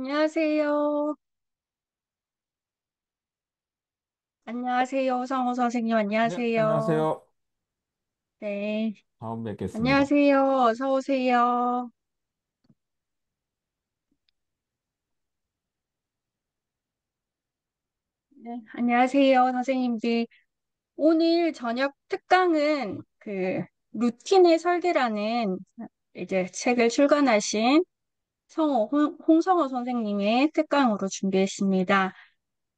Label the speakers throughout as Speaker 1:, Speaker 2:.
Speaker 1: 안녕하세요. 안녕하세요. 성호 선생님,
Speaker 2: 네,
Speaker 1: 안녕하세요.
Speaker 2: 안녕하세요.
Speaker 1: 네.
Speaker 2: 처음 뵙겠습니다.
Speaker 1: 안녕하세요. 어서 오세요. 네. 안녕하세요, 선생님들. 오늘 저녁 특강은 루틴의 설계라는 이제 책을 출간하신 홍성호 선생님의 특강으로 준비했습니다.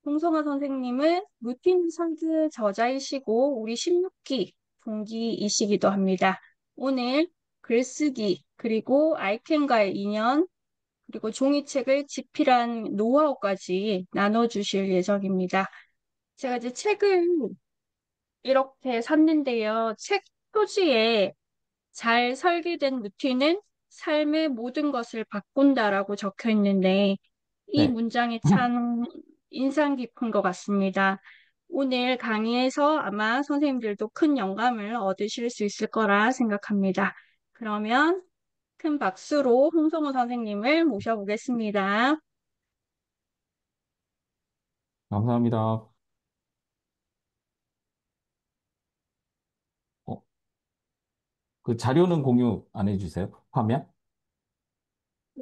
Speaker 1: 홍성호 선생님은 루틴 설계 저자이시고 우리 16기 동기이시기도 합니다. 오늘 글쓰기 그리고 아이템과의 인연 그리고 종이책을 집필한 노하우까지 나눠주실 예정입니다. 제가 이제 책을 이렇게 샀는데요. 책 표지에 잘 설계된 루틴은 삶의 모든 것을 바꾼다라고 적혀 있는데 이
Speaker 2: 네.
Speaker 1: 문장이 참 인상 깊은 것 같습니다. 오늘 강의에서 아마 선생님들도 큰 영감을 얻으실 수 있을 거라 생각합니다. 그러면 큰 박수로 홍성우 선생님을 모셔보겠습니다.
Speaker 2: 감사합니다. 어, 그 자료는 공유 안 해주세요? 화면?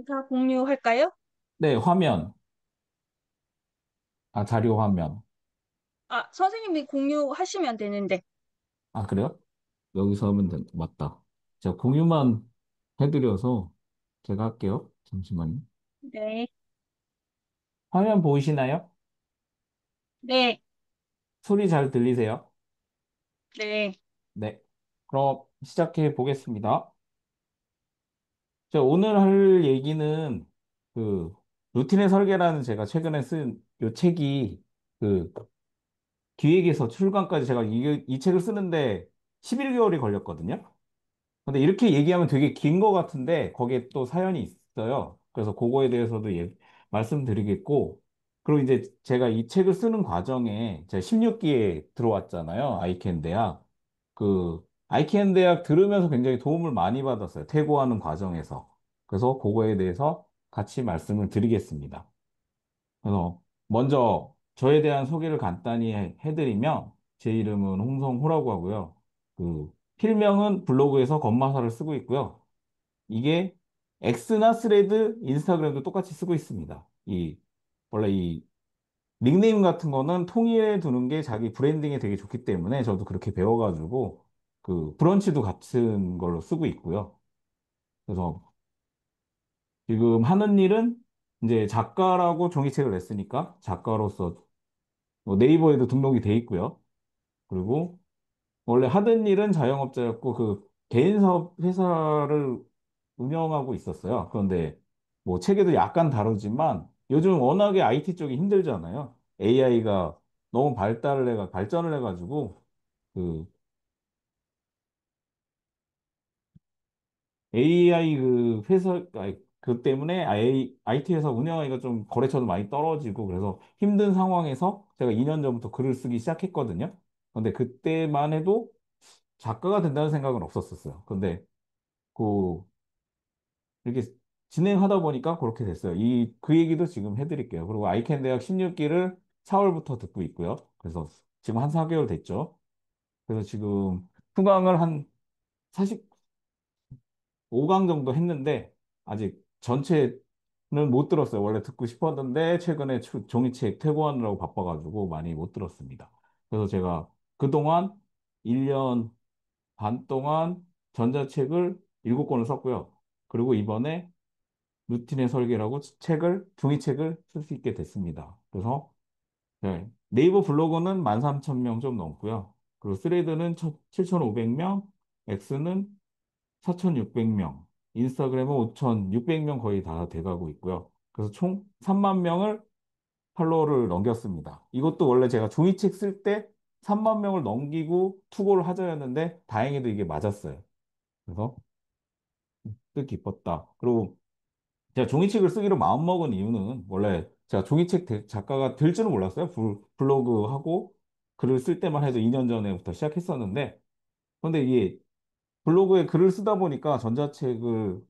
Speaker 1: 다 공유할까요?
Speaker 2: 네, 화면. 아, 자료 화면.
Speaker 1: 아, 선생님이 공유하시면 되는데.
Speaker 2: 아, 그래요? 여기서 하면 맞다. 제가 공유만 해드려서 제가 할게요. 잠시만요.
Speaker 1: 네,
Speaker 2: 화면 보이시나요?
Speaker 1: 네,
Speaker 2: 소리 잘 들리세요?
Speaker 1: 네.
Speaker 2: 네. 그럼 시작해 보겠습니다. 자, 오늘 할 얘기는 그 루틴의 설계라는 제가 최근에 쓴 요 책이 그 기획에서 출간까지 제가 이 책을 쓰는데 11개월이 걸렸거든요. 근데 이렇게 얘기하면 되게 긴 것 같은데 거기에 또 사연이 있어요. 그래서 그거에 대해서도 말씀드리겠고, 그리고 이제 제가 이 책을 쓰는 과정에 제가 16기에 들어왔잖아요. 아이캔 대학. 그 아이캔 대학 들으면서 굉장히 도움을 많이 받았어요. 퇴고하는 과정에서. 그래서 그거에 대해서 같이 말씀을 드리겠습니다. 그래서 먼저 저에 대한 소개를 간단히 해드리면 제 이름은 홍성호라고 하고요. 그 필명은 블로그에서 건마사를 쓰고 있고요. 이게 X나 스레드, 인스타그램도 똑같이 쓰고 있습니다. 원래 이 닉네임 같은 거는 통일해 두는 게 자기 브랜딩에 되게 좋기 때문에 저도 그렇게 배워가지고 그 브런치도 같은 걸로 쓰고 있고요. 그래서 지금 하는 일은 이제 작가라고 종이책을 냈으니까 작가로서 뭐 네이버에도 등록이 돼 있고요. 그리고 원래 하던 일은 자영업자였고 그 개인 사업 회사를 운영하고 있었어요. 그런데 뭐 책에도 약간 다루지만 요즘 워낙에 IT 쪽이 힘들잖아요. AI가 너무 발전을 해가지고 그 AI 그 회사 아니, 그 때문에 IT 회사 운영하기가 좀 거래처도 많이 떨어지고 그래서 힘든 상황에서 제가 2년 전부터 글을 쓰기 시작했거든요. 근데 그때만 해도 작가가 된다는 생각은 없었었어요. 근데 그 이렇게 진행하다 보니까 그렇게 됐어요. 그 얘기도 지금 해드릴게요. 그리고 아이캔 대학 16기를 4월부터 듣고 있고요. 그래서 지금 한 4개월 됐죠. 그래서 지금 수강을 한 45강 정도 했는데 아직 전체는 못 들었어요. 원래 듣고 싶었는데 최근에 종이책 퇴고하느라고 바빠가지고 많이 못 들었습니다. 그래서 제가 그동안 1년 반 동안 전자책을 7권을 썼고요. 그리고 이번에 루틴의 설계라고 종이책을 쓸 수 있게 됐습니다. 그래서 네, 네이버 블로그는 13,000명 좀 넘고요. 그리고 스레드는 7,500명, X는 4,600명, 인스타그램은 5,600명 거의 다 돼가고 있고요. 그래서 총 3만 명을 팔로워를 넘겼습니다. 이것도 원래 제가 종이책 쓸 때 3만 명을 넘기고 투고를 하자였는데 다행히도 이게 맞았어요. 그래서 뜻 기뻤다. 그리고 제가 종이책을 쓰기로 마음먹은 이유는 원래 제가 작가가 될 줄은 몰랐어요. 블로그하고 글을 쓸 때만 해도 2년 전에부터 시작했었는데, 근데 이게 블로그에 글을 쓰다 보니까 전자책을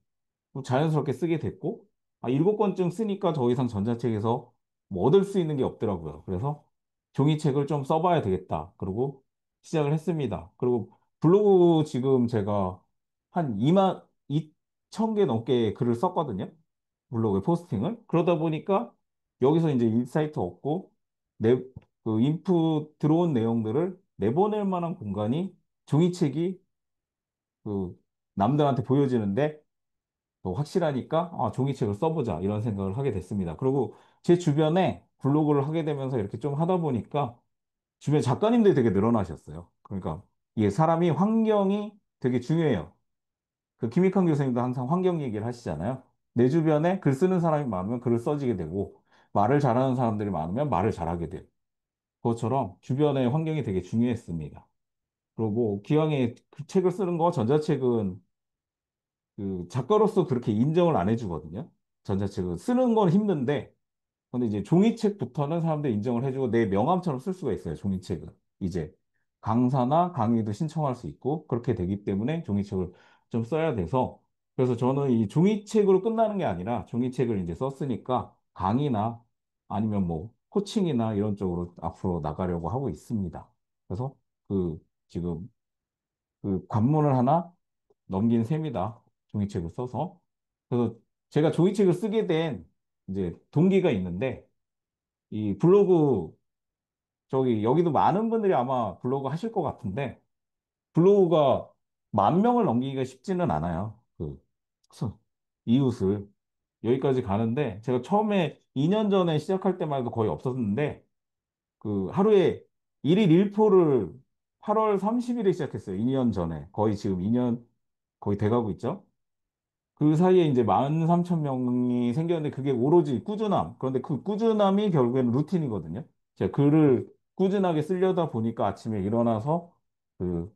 Speaker 2: 뭐 자연스럽게 쓰게 됐고, 일곱 권쯤 쓰니까 더 이상 전자책에서 뭐 얻을 수 있는 게 없더라고요. 그래서 종이책을 좀 써봐야 되겠다. 그리고 시작을 했습니다. 그리고 블로그 지금 제가 한 2만 2천 개 넘게 글을 썼거든요. 블로그에 포스팅을. 그러다 보니까 여기서 이제 인사이트 얻고 내, 그 인풋 들어온 내용들을 내보낼 만한 공간이 종이책이 그 남들한테 보여지는데 더 확실하니까 종이책을 써보자 이런 생각을 하게 됐습니다. 그리고 제 주변에 블로그를 하게 되면서 이렇게 좀 하다 보니까 주변 작가님들이 되게 늘어나셨어요. 그러니까 이게 사람이 환경이 되게 중요해요. 그 김익환 교수님도 항상 환경 얘기를 하시잖아요. 내 주변에 글 쓰는 사람이 많으면 글을 써지게 되고 말을 잘하는 사람들이 많으면 말을 잘하게 돼요. 그것처럼 주변의 환경이 되게 중요했습니다. 그리고 뭐 기왕에 그 책을 쓰는 거 전자책은 그 작가로서 그렇게 인정을 안 해주거든요. 전자책은 쓰는 건 힘든데, 근데 이제 종이책부터는 사람들이 인정을 해주고 내 명함처럼 쓸 수가 있어요. 종이책은 이제 강사나 강의도 신청할 수 있고 그렇게 되기 때문에 종이책을 좀 써야 돼서 그래서 저는 이 종이책으로 끝나는 게 아니라 종이책을 이제 썼으니까 강의나 아니면 뭐 코칭이나 이런 쪽으로 앞으로 나가려고 하고 있습니다. 그래서 그 지금 그 관문을 하나 넘긴 셈이다. 종이책을 써서. 그래서 제가 종이책을 쓰게 된 이제 동기가 있는데, 이 블로그, 여기도 많은 분들이 아마 블로그 하실 것 같은데, 블로그가 10,000명을 넘기기가 쉽지는 않아요. 그래서 이웃을. 여기까지 가는데, 제가 처음에 2년 전에 시작할 때만 해도 거의 없었는데, 그 하루에 일일 1포를 8월 30일에 시작했어요. 2년 전에. 거의 지금 2년 거의 돼가고 있죠. 그 사이에 이제 13,000명이 생겼는데 그게 오로지 꾸준함. 그런데 그 꾸준함이 결국에는 루틴이거든요. 제가 글을 꾸준하게 쓰려다 보니까 아침에 일어나서 그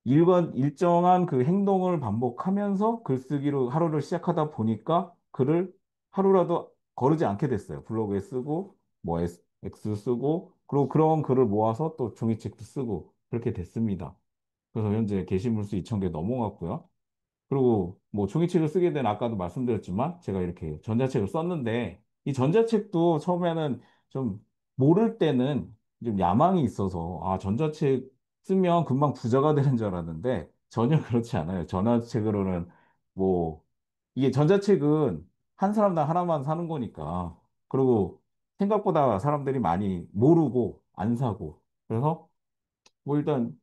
Speaker 2: 일정한 그 행동을 반복하면서 글쓰기로 하루를 시작하다 보니까 글을 하루라도 거르지 않게 됐어요. 블로그에 쓰고, 뭐 X 쓰고, 그리고 그런 글을 모아서 또 종이책도 쓰고, 그렇게 됐습니다. 그래서 현재 게시물 수 2,000개 넘어갔고요. 그리고 뭐 종이책을 쓰게 된 아까도 말씀드렸지만 제가 이렇게 전자책을 썼는데 이 전자책도 처음에는 좀 모를 때는 좀 야망이 있어서 전자책 쓰면 금방 부자가 되는 줄 알았는데 전혀 그렇지 않아요. 전자책으로는 뭐 이게 전자책은 한 사람당 하나만 사는 거니까 그리고 생각보다 사람들이 많이 모르고 안 사고 그래서 뭐 일단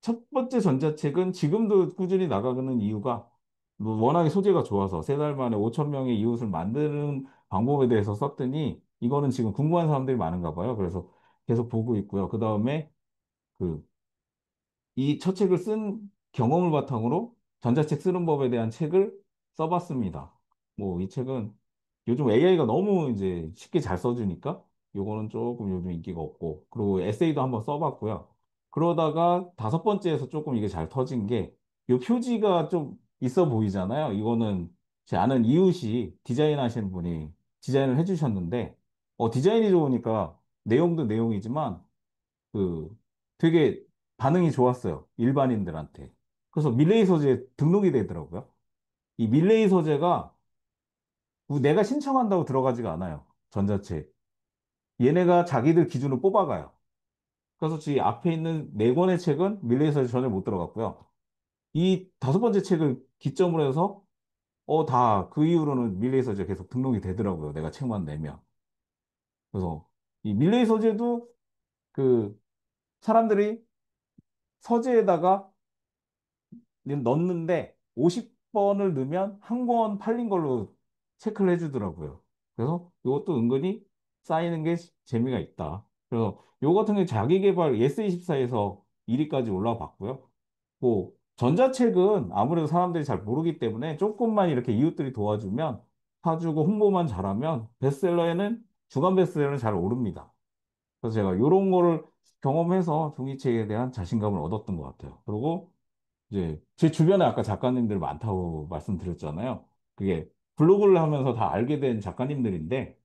Speaker 2: 첫 번째 전자책은 지금도 꾸준히 나가는 이유가 뭐 워낙에 소재가 좋아서 3달 만에 5천 명의 이웃을 만드는 방법에 대해서 썼더니 이거는 지금 궁금한 사람들이 많은가 봐요. 그래서 계속 보고 있고요. 그 다음에 그 이 첫 책을 쓴 경험을 바탕으로 전자책 쓰는 법에 대한 책을 써봤습니다. 뭐 이 책은 요즘 AI가 너무 이제 쉽게 잘 써주니까 요거는 조금 요즘 인기가 없고 그리고 에세이도 한번 써봤고요. 그러다가 다섯 번째에서 조금 이게 잘 터진 게 요 표지가 좀 있어 보이잖아요. 이거는 제 아는 이웃이 디자인 하시는 분이 디자인을 해주셨는데 디자인이 좋으니까 내용도 내용이지만 그 되게 반응이 좋았어요. 일반인들한테. 그래서 밀레이 소재 등록이 되더라고요. 이 밀레이 소재가 내가 신청한다고 들어가지가 않아요. 전자책. 얘네가 자기들 기준으로 뽑아가요. 그래서 지 앞에 있는 네 권의 책은 밀레이 소재 전혀 못 들어갔고요. 이 다섯 번째 책을 기점으로 해서 다 그 이후로는 밀레이 소재 계속 등록이 되더라고요. 내가 책만 내면. 그래서 이 밀레이 소재도 그 사람들이 서재에다가 넣는데 50번을 넣으면 한 권 팔린 걸로 체크를 해주더라고요. 그래서 이것도 은근히 쌓이는 게 재미가 있다. 그래서 요 같은 게 자기 개발 예스24에서 1위까지 올라와 봤고요. 뭐 전자책은 아무래도 사람들이 잘 모르기 때문에 조금만 이렇게 이웃들이 도와주면 사주고 홍보만 잘하면 베스트셀러에는 주간 베스트셀러는 잘 오릅니다. 그래서 제가 이런 거를 경험해서 종이책에 대한 자신감을 얻었던 것 같아요. 그리고 이제 제 주변에 아까 작가님들 많다고 말씀드렸잖아요. 그게 블로그를 하면서 다 알게 된 작가님들인데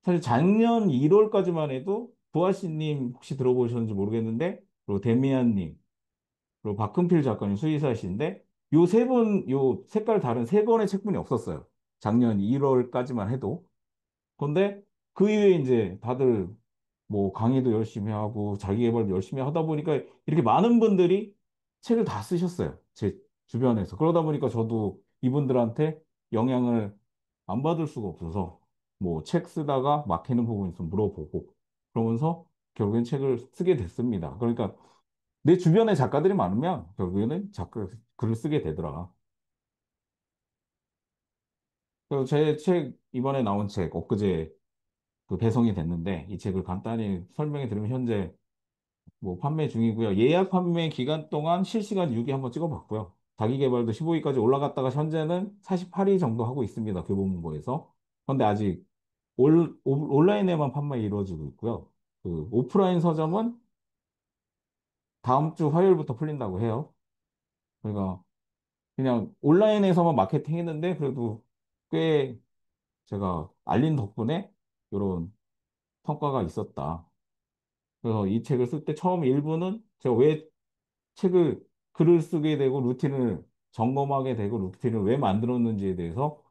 Speaker 2: 사실 작년 1월까지만 해도 부하씨님 혹시 들어보셨는지 모르겠는데 그리고 데미안님 그리고 박근필 작가님 수의사이신데 요 세 분, 요 색깔 다른 세 권의 책분이 없었어요. 작년 1월까지만 해도. 근데 그 이후에 이제 다들 뭐 강의도 열심히 하고 자기 개발도 열심히 하다 보니까 이렇게 많은 분들이 책을 다 쓰셨어요. 제 주변에서. 그러다 보니까 저도 이분들한테 영향을 안 받을 수가 없어서 뭐 책 쓰다가 막히는 부분 있으면 물어보고 그러면서 결국엔 책을 쓰게 됐습니다. 그러니까 내 주변에 작가들이 많으면 결국에는 작가 글을 쓰게 되더라. 그리고 제 책, 이번에 나온 책, 엊그제 그 배송이 됐는데 이 책을 간단히 설명해 드리면 현재 뭐 판매 중이고요. 예약 판매 기간 동안 실시간 6위 한번 찍어봤고요. 자기 개발도 15위까지 올라갔다가 현재는 48위 정도 하고 있습니다. 교보문고에서. 그런데 아직 온라인에만 판매 이루어지고 있고요. 그 오프라인 서점은 다음 주 화요일부터 풀린다고 해요. 그러니까 그냥 온라인에서만 마케팅 했는데 그래도 꽤 제가 알린 덕분에 이런 성과가 있었다. 그래서 이 책을 쓸 때 처음 일부는 제가 왜 책을 글을 쓰게 되고 루틴을 점검하게 되고 루틴을 왜 만들었는지에 대해서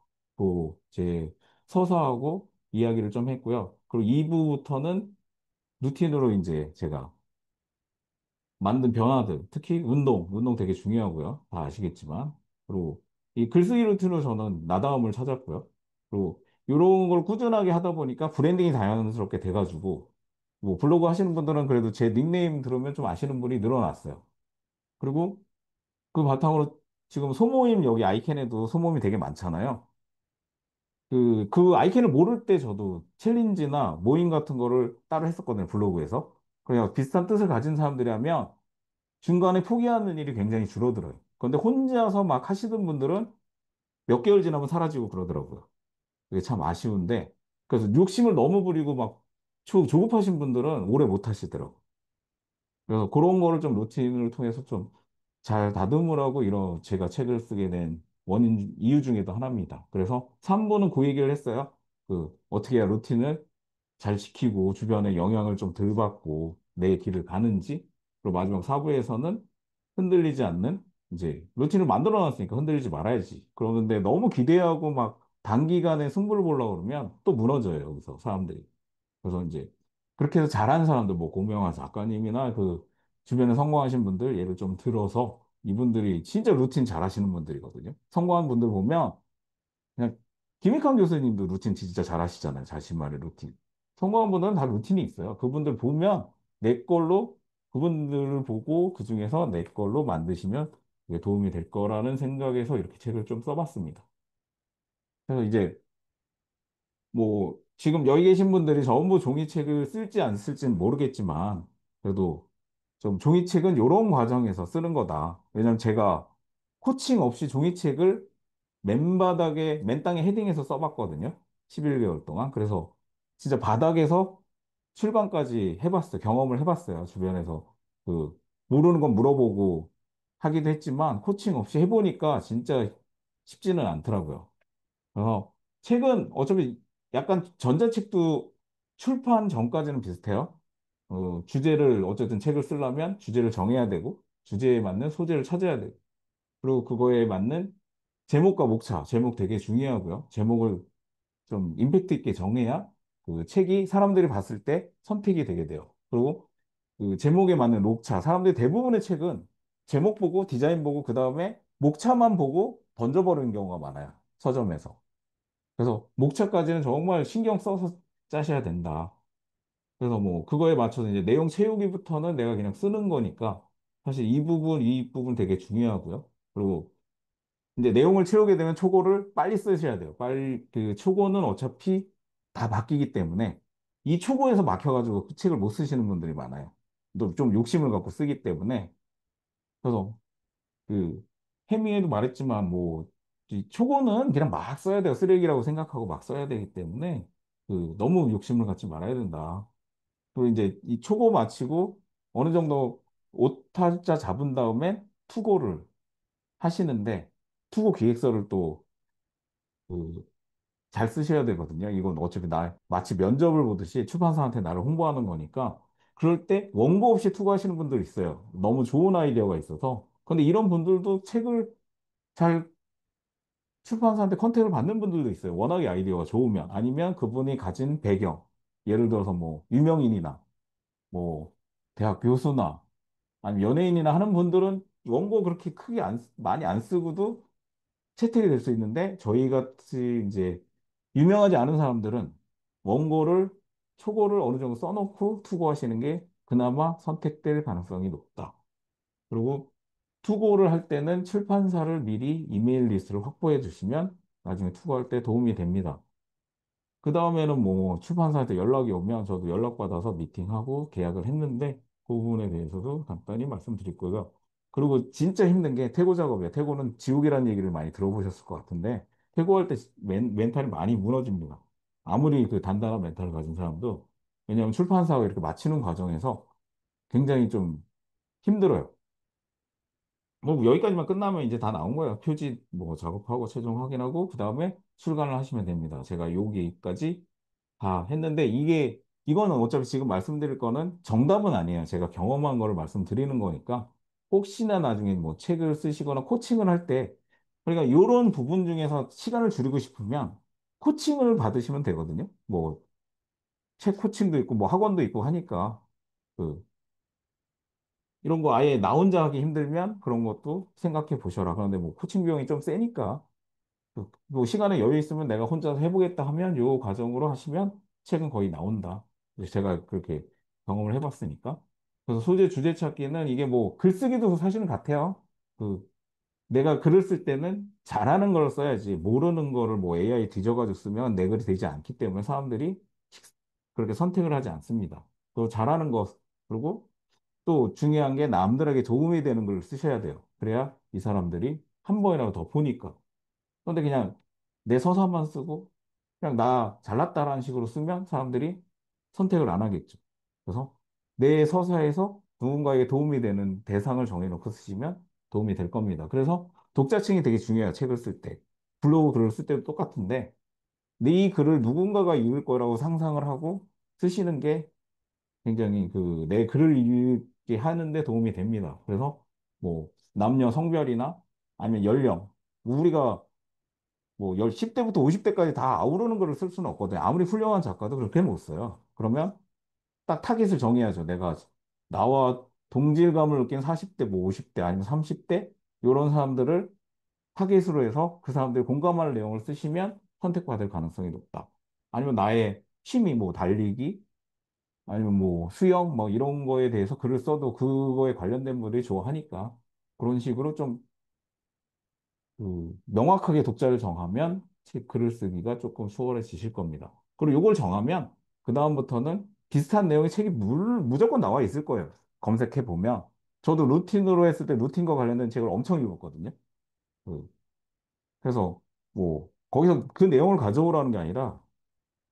Speaker 2: 제 서사하고 이야기를 좀 했고요. 그리고 2부부터는 루틴으로 이제 제가 만든 변화들, 특히 운동 되게 중요하고요. 다 아시겠지만. 그리고 이 글쓰기 루틴으로 저는 나다움을 찾았고요. 그리고 이런 걸 꾸준하게 하다 보니까 브랜딩이 자연스럽게 돼가지고, 뭐 블로그 하시는 분들은 그래도 제 닉네임 들으면 좀 아시는 분이 늘어났어요. 그리고 그 바탕으로 지금 소모임 여기 아이캔에도 소모임이 되게 많잖아요. 그 아이캔을 모를 때 저도 챌린지나 모임 같은 거를 따로 했었거든요, 블로그에서. 그냥 비슷한 뜻을 가진 사람들이 하면 중간에 포기하는 일이 굉장히 줄어들어요. 그런데 혼자서 막 하시던 분들은 몇 개월 지나면 사라지고 그러더라고요. 그게 참 아쉬운데, 그래서 욕심을 너무 부리고 막 조급하신 분들은 오래 못 하시더라고요. 그래서 그런 거를 좀 루틴을 통해서 좀 잘 다듬으라고 이런 제가 책을 쓰게 된 원인, 이유 중에도 하나입니다. 그래서 3부는 그 얘기를 했어요. 어떻게 해야 루틴을 잘 지키고 주변에 영향을 좀 덜 받고 내 길을 가는지, 그리고 마지막 4부에서는 흔들리지 않는 이제 루틴을 만들어 놨으니까 흔들리지 말아야지. 그러는데 너무 기대하고 막 단기간에 승부를 보려고 그러면 또 무너져요, 여기서 사람들이. 그래서 이제 그렇게 해서 잘하는 사람들, 뭐 공명한 작가님이나 그 주변에 성공하신 분들 예를 좀 들어서 이분들이 진짜 루틴 잘하시는 분들이거든요. 성공한 분들 보면 그냥 김익환 교수님도 루틴 진짜 잘하시잖아요. 자신만의 루틴. 성공한 분들은 다 루틴이 있어요. 그분들 보면 내 걸로 그분들을 보고 그 중에서 내 걸로 만드시면 그게 도움이 될 거라는 생각에서 이렇게 책을 좀 써봤습니다. 그래서 이제 뭐 지금 여기 계신 분들이 전부 종이책을 쓸지 안 쓸지는 모르겠지만 그래도 좀 종이책은 이런 과정에서 쓰는 거다. 왜냐면 제가 코칭 없이 종이책을 맨바닥에 맨 땅에 헤딩해서 써봤거든요. 11개월 동안. 그래서 진짜 바닥에서 출간까지 해봤어요. 경험을 해봤어요. 주변에서 그 모르는 건 물어보고 하기도 했지만 코칭 없이 해보니까 진짜 쉽지는 않더라고요. 책은 어차피 약간 전자책도 출판 전까지는 비슷해요. 주제를 어쨌든 책을 쓰려면 주제를 정해야 되고 주제에 맞는 소재를 찾아야 되고 그리고 그거에 맞는 제목과 목차, 제목 되게 중요하고요. 제목을 좀 임팩트 있게 정해야 그 책이 사람들이 봤을 때 선택이 되게 돼요. 그리고 그 제목에 맞는 목차, 사람들이 대부분의 책은 제목 보고 디자인 보고 그 다음에 목차만 보고 던져버리는 경우가 많아요. 서점에서. 그래서 목차까지는 정말 신경 써서 짜셔야 된다. 그래서 뭐 그거에 맞춰서 이제 내용 채우기부터는 내가 그냥 쓰는 거니까 사실 이 부분 되게 중요하고요. 그리고 이제 내용을 채우게 되면 초고를 빨리 쓰셔야 돼요. 빨리 그 초고는 어차피 다 바뀌기 때문에 이 초고에서 막혀가지고 그 책을 못 쓰시는 분들이 많아요. 또 좀 욕심을 갖고 쓰기 때문에 그래서 그 해미에도 말했지만 뭐 이 초고는 그냥 막 써야 돼요. 쓰레기라고 생각하고 막 써야 되기 때문에 너무 욕심을 갖지 말아야 된다. 그리고 이제 이 초고 마치고 어느 정도 오타자 잡은 다음에 투고를 하시는데 투고 기획서를 또 잘 쓰셔야 되거든요. 이건 어차피 마치 면접을 보듯이 출판사한테 나를 홍보하는 거니까 그럴 때 원고 없이 투고하시는 분들 있어요. 너무 좋은 아이디어가 있어서. 근데 이런 분들도 책을 잘 출판사한테 컨택을 받는 분들도 있어요. 워낙에 아이디어가 좋으면. 아니면 그분이 가진 배경. 예를 들어서 뭐, 유명인이나, 뭐, 대학 교수나, 아니면 연예인이나 하는 분들은 원고 그렇게 크게 많이 안 쓰고도 채택이 될 수 있는데, 저희 같이 이제, 유명하지 않은 사람들은 원고를, 초고를 어느 정도 써놓고 투고하시는 게 그나마 선택될 가능성이 높다. 그리고 투고를 할 때는 출판사를 미리 이메일 리스트를 확보해 주시면 나중에 투고할 때 도움이 됩니다. 그 다음에는 뭐 출판사한테 연락이 오면 저도 연락받아서 미팅하고 계약을 했는데 그 부분에 대해서도 간단히 말씀드릴 거고요. 그리고 진짜 힘든 게 퇴고 작업이에요. 퇴고는 지옥이라는 얘기를 많이 들어보셨을 것 같은데 퇴고할 때 멘탈이 많이 무너집니다. 아무리 그 단단한 멘탈을 가진 사람도 왜냐하면 출판사가 이렇게 마치는 과정에서 굉장히 좀 힘들어요. 뭐 여기까지만 끝나면 이제 다 나온 거예요. 표지 뭐 작업하고 최종 확인하고 그 다음에 출간을 하시면 됩니다. 제가 여기까지 다 했는데 이거는 어차피 지금 말씀드릴 거는 정답은 아니에요. 제가 경험한 거를 말씀드리는 거니까 혹시나 나중에 뭐 책을 쓰시거나 코칭을 할 때 그러니까 이런 부분 중에서 시간을 줄이고 싶으면 코칭을 받으시면 되거든요. 뭐 책 코칭도 있고 뭐 학원도 있고 하니까 그 이런 거 아예 나 혼자 하기 힘들면 그런 것도 생각해 보셔라. 그런데 뭐 코칭 비용이 좀 세니까 뭐 시간에 여유 있으면 내가 혼자 해보겠다 하면 요 과정으로 하시면 책은 거의 나온다. 그래서 제가 그렇게 경험을 해봤으니까. 그래서 소재 주제 찾기는 이게 뭐 글쓰기도 사실은 같아요. 그 내가 글을 쓸 때는 잘하는 걸 써야지 모르는 거를 뭐 AI 뒤져가지고 쓰면 내 글이 되지 않기 때문에 사람들이 그렇게 선택을 하지 않습니다. 또 잘하는 거 그리고 또 중요한 게 남들에게 도움이 되는 걸 쓰셔야 돼요. 그래야 이 사람들이 한 번이라도 더 보니까. 그런데 그냥 내 서사만 쓰고 그냥 나 잘났다라는 식으로 쓰면 사람들이 선택을 안 하겠죠. 그래서 내 서사에서 누군가에게 도움이 되는 대상을 정해놓고 쓰시면 도움이 될 겁니다. 그래서 독자층이 되게 중요해요. 책을 쓸 때. 블로그 글을 쓸 때도 똑같은데 네 글을 누군가가 읽을 거라고 상상을 하고 쓰시는 게 굉장히 그 내 글을 읽게 하는데 도움이 됩니다. 그래서 뭐 남녀 성별이나 아니면 연령 우리가 뭐 10대부터 50대까지 다 아우르는 글을 쓸 수는 없거든요. 아무리 훌륭한 작가도 그렇게 못 써요. 그러면 딱 타깃을 정해야죠. 내가 나와 동질감을 느낀 40대, 뭐 50대 아니면 30대 이런 사람들을 타깃으로 해서 그 사람들이 공감할 내용을 쓰시면 선택받을 가능성이 높다. 아니면 나의 취미, 뭐 달리기 아니면 뭐 수영 뭐 이런 거에 대해서 글을 써도 그거에 관련된 분들이 좋아하니까 그런 식으로 좀 명확하게 독자를 정하면 책 글을 쓰기가 조금 수월해지실 겁니다. 그리고 이걸 정하면 그다음부터는 비슷한 내용의 책이 무조건 나와 있을 거예요. 검색해 보면 저도 루틴으로 했을 때 루틴과 관련된 책을 엄청 읽었거든요. 그, 그래서 뭐 거기서 그 내용을 가져오라는 게 아니라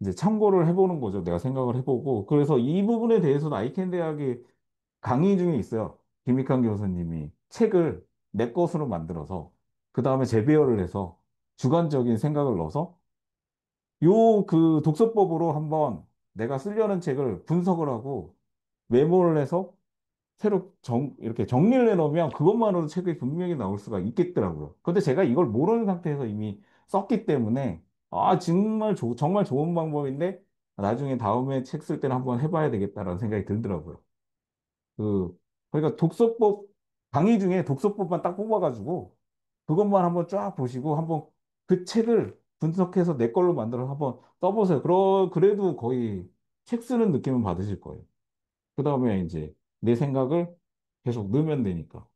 Speaker 2: 이제 참고를 해보는 거죠. 내가 생각을 해보고 그래서 이 부분에 대해서는 아이캔 대학이 강의 중에 있어요. 김익환 교수님이 책을 내 것으로 만들어서 그 다음에 재배열을 해서 주관적인 생각을 넣어서 요 그 독서법으로 한번 내가 쓰려는 책을 분석을 하고 메모를 해서 새로 이렇게 정리를 해놓으면 그것만으로 책이 분명히 나올 수가 있겠더라고요. 근데 제가 이걸 모르는 상태에서 이미 썼기 때문에 아, 정말 정말 좋은 방법인데 나중에 다음에 책 쓸 때는 한번 해봐야 되겠다라는 생각이 들더라고요. 그러니까 독서법, 강의 중에 독서법만 딱 뽑아가지고 그것만 한번 쫙 보시고 한번 그 책을 분석해서 내 걸로 만들어서 한번 써보세요. 그래도 거의 책 쓰는 느낌은 받으실 거예요. 그 다음에 이제 내 생각을 계속 넣으면 되니까.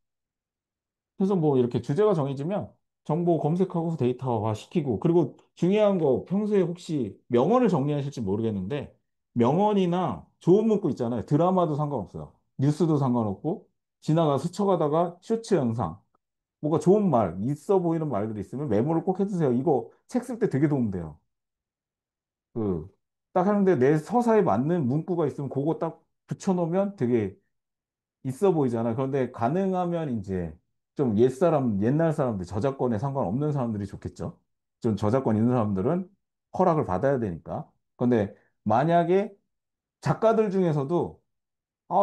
Speaker 2: 그래서 뭐 이렇게 주제가 정해지면 정보 검색하고 데이터화 시키고 그리고 중요한 거 평소에 혹시 명언을 정리하실지 모르겠는데 명언이나 좋은 문구 있잖아요. 드라마도 상관없어요. 뉴스도 상관없고 지나가 스쳐가다가 쇼츠 영상 뭐가 좋은 말 있어 보이는 말들이 있으면 메모를 꼭 해두세요. 이거 책 쓸 때 되게 도움돼요. 그 딱 하는데 내 서사에 맞는 문구가 있으면 그거 딱 붙여놓으면 되게 있어 보이잖아. 그런데 가능하면 이제 좀 옛날 사람들, 저작권에 상관없는 사람들이 좋겠죠. 좀 저작권 있는 사람들은 허락을 받아야 되니까. 그런데 만약에 작가들 중에서도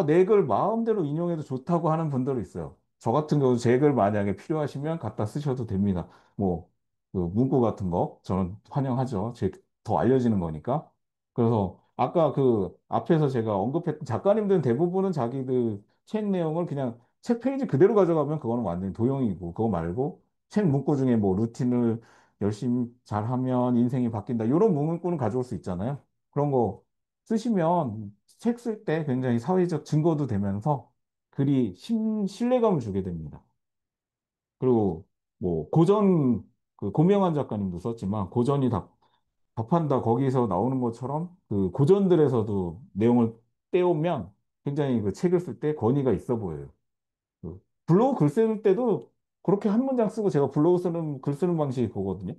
Speaker 2: 내 글 마음대로 인용해도 좋다고 하는 분들이 있어요. 저 같은 경우 제 글 만약에 필요하시면 갖다 쓰셔도 됩니다. 뭐 그 문구 같은 거 저는 환영하죠. 제 더 알려지는 거니까. 그래서 아까 그 앞에서 제가 언급했던 작가님들은 대부분은 자기들 책 내용을 그냥 책 페이지 그대로 가져가면 그거는 완전히 도용이고 그거 말고 책 문구 중에 뭐 루틴을 열심히 잘하면 인생이 바뀐다. 이런 문구는 가져올 수 있잖아요. 그런 거 쓰시면 책 쓸 때 굉장히 사회적 증거도 되면서 글이 신뢰감을 주게 됩니다. 그리고 뭐 고전 그 고명한 작가님도 썼지만 고전이 답한다 거기서 나오는 것처럼 그 고전들에서도 내용을 떼오면 굉장히 그 책을 쓸 때 권위가 있어 보여요. 그 블로그 글 쓸 때도 그렇게 한 문장 쓰고 제가 블로그 쓰는 글 쓰는 방식이 그거거든요.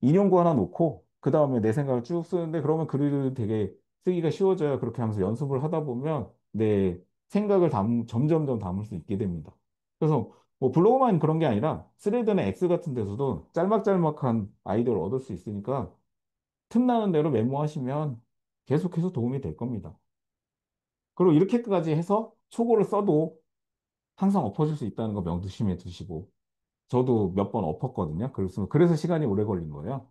Speaker 2: 인용구 하나 놓고 그 다음에 내 생각을 쭉 쓰는데 그러면 글을 되게 쓰기가 쉬워져요. 그렇게 하면서 연습을 하다 보면 내 생각을 점점점 담을 수 있게 됩니다. 그래서 뭐 블로그만 그런 게 아니라 스레드나 X 같은 데서도 짤막짤막한 아이디어를 얻을 수 있으니까 틈나는 대로 메모하시면 계속해서 도움이 될 겁니다. 그리고 이렇게까지 해서 초고를 써도 항상 엎어질 수 있다는 거 명심해 두시고 저도 몇 번 엎었거든요. 그래서 시간이 오래 걸린 거예요.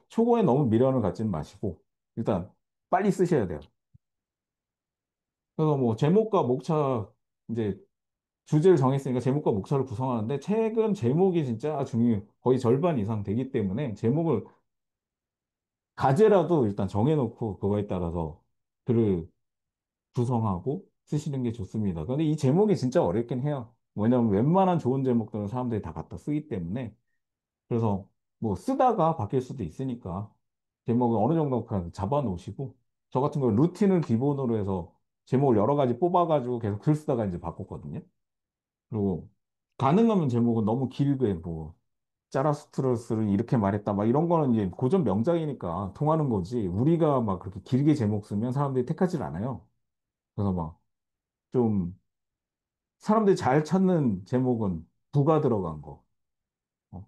Speaker 2: 초고에 너무 미련을 갖지는 마시고, 일단 빨리 쓰셔야 돼요. 그래서 뭐 제목과 목차, 이제 주제를 정했으니까 제목과 목차를 구성하는데, 책은 제목이 진짜 거의 절반 이상 되기 때문에 제목을 가제라도 일단 정해놓고 그거에 따라서 글을 구성하고 쓰시는 게 좋습니다. 근데 이 제목이 진짜 어렵긴 해요. 왜냐면 웬만한 좋은 제목들은 사람들이 다 갖다 쓰기 때문에. 그래서 뭐 쓰다가 바뀔 수도 있으니까 제목을 어느 정도 그냥 잡아 놓으시고 저 같은 경우 루틴을 기본으로 해서 제목을 여러 가지 뽑아가지고 계속 글 쓰다가 이제 바꿨거든요. 그리고 가능하면 제목은 너무 길게 뭐 짜라스트러스를 이렇게 말했다 막 이런 거는 이제 고전 명작이니까 통하는 거지 우리가 막 그렇게 길게 제목 쓰면 사람들이 택하질 않아요. 그래서 막 좀 사람들이 잘 찾는 제목은 부가 들어간 거. 어,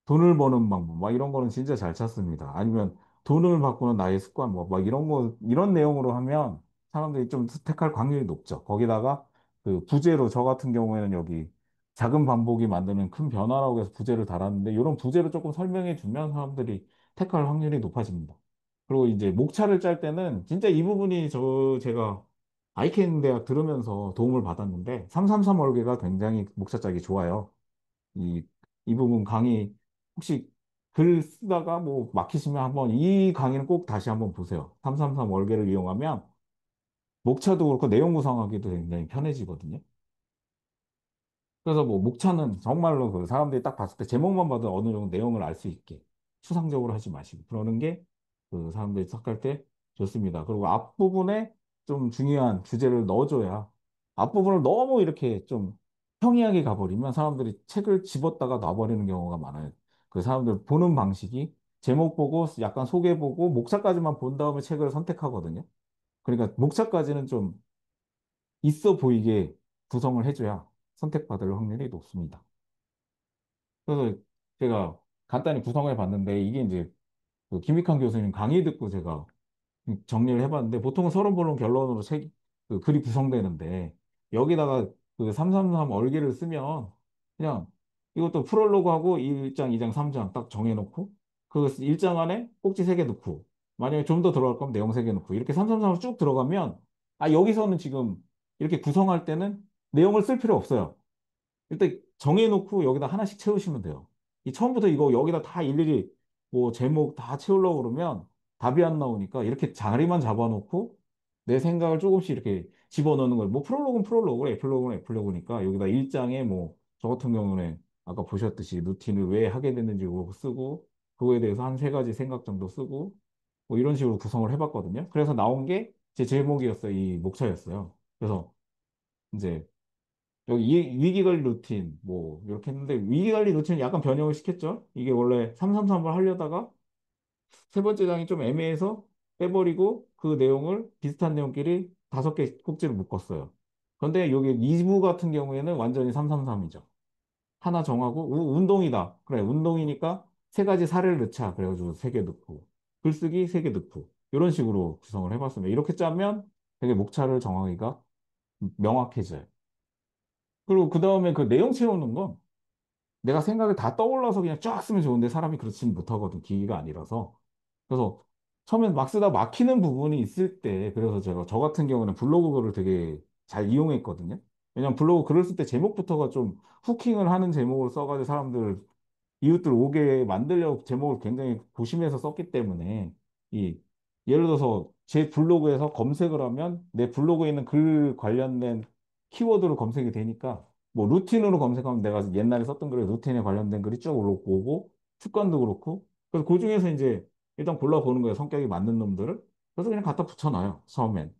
Speaker 2: 돈을 버는 방법, 막 이런 거는 진짜 잘 찾습니다. 아니면 돈을 바꾸는 나의 습관, 뭐, 막 이런 거, 이런 내용으로 하면 사람들이 좀 택할 확률이 높죠. 거기다가 그 부제로 저 같은 경우에는 여기 작은 반복이 만드는 큰 변화라고 해서 부제를 달았는데 이런 부제를 조금 설명해 주면 사람들이 택할 확률이 높아집니다. 그리고 이제 목차를 짤 때는 진짜 이 부분이 제가 아이켄 대학 들으면서 도움을 받았는데 333 얼개가 굉장히 목차 짜기 좋아요. 이, 이 부분 강의 혹시 글 쓰다가 뭐 막히시면 한번 이 강의는 꼭 다시 한번 보세요. 333 월계를 이용하면 목차도 그렇고 내용 구성하기도 굉장히 편해지거든요. 그래서 뭐 목차는 정말로 그 사람들이 딱 봤을 때 제목만 봐도 어느 정도 내용을 알 수 있게 추상적으로 하지 마시고 그러는 게 그 사람들이 시작할 때 좋습니다. 그리고 앞부분에 좀 중요한 주제를 넣어줘야 앞부분을 너무 이렇게 좀 평이하게 가버리면 사람들이 책을 집었다가 놔버리는 경우가 많아요. 그 사람들 보는 방식이 제목 보고 약간 소개 보고 목차까지만 본 다음에 책을 선택하거든요. 그러니까 목차까지는 좀 있어 보이게 구성을 해줘야 선택받을 확률이 높습니다. 그래서 제가 간단히 구성을 해봤는데 이게 이제 그 김익환 교수님 강의 듣고 제가 정리를 해봤는데 보통은 서론본론 결론으로 그 글이 구성되는데 여기다가 그 333 얼기를 쓰면 그냥 이것도 프롤로그하고 1장, 2장, 3장 딱 정해놓고 그 1장 안에 꼭지 3개 넣고 만약에 좀 더 들어갈 거면 내용 3개 넣고 이렇게 333으로 쭉 들어가면 아 여기서는 지금 이렇게 구성할 때는 내용을 쓸 필요 없어요. 일단 정해놓고 여기다 하나씩 채우시면 돼요. 이 처음부터 이거 여기다 다 일일이 뭐 제목 다 채우려고 그러면 답이 안 나오니까 이렇게 자리만 잡아놓고 내 생각을 조금씩 이렇게 집어넣는 거예요. 뭐 프롤로그는 프롤로그, 에필로그는 에필로그니까 여기다 일장에 뭐 저 같은 경우는 아까 보셨듯이 루틴을 왜 하게 됐는지 그거 쓰고 그거에 대해서 한 세 가지 생각 정도 쓰고 뭐 이런 식으로 구성을 해봤거든요. 그래서 나온 게 제 제목이었어요. 이 목차였어요. 그래서 이제 여기 위기관리 루틴, 뭐, 이렇게 했는데, 위기관리 루틴을 약간 변형을 시켰죠? 이게 원래 333을 하려다가, 세 번째 장이 좀 애매해서 빼버리고, 그 내용을, 비슷한 내용끼리 5개 꼭지를 묶었어요. 그런데 여기 2부 같은 경우에는 완전히 333이죠. 하나 정하고, 운동이다. 그래, 운동이니까 세 가지 사례를 넣자. 그래가지고 3개 넣고, 글쓰기 3개 넣고, 이런 식으로 구성을 해봤습니다. 이렇게 짜면 되게 목차를 정하기가 명확해져요. 그리고 그 다음에 그 내용 채우는 거. 내가 생각이 다 떠올라서 그냥 쫙 쓰면 좋은데 사람이 그렇지는 못하거든. 기기가 아니라서. 그래서 처음엔 막 쓰다 막히는 부분이 있을 때, 그래서 제가 저 같은 경우는 블로그 글을 되게 잘 이용했거든요. 왜냐면 블로그 글을 쓸 때 제목부터가 좀 후킹을 하는 제목을 써가지고 사람들 이웃들 오게 만들려고 제목을 굉장히 고심해서 썼기 때문에 이 예를 들어서 제 블로그에서 검색을 하면 내 블로그에 있는 글 관련된 키워드로 검색이 되니까 뭐 루틴으로 검색하면 내가 옛날에 썼던 글에 루틴에 관련된 글이 쭉 올라오고 습관도 그렇고 그래서 그 중에서 이제 일단 골라보는 거예요. 성격이 맞는 놈들을. 그래서 그냥 갖다 붙여놔요. 처음엔.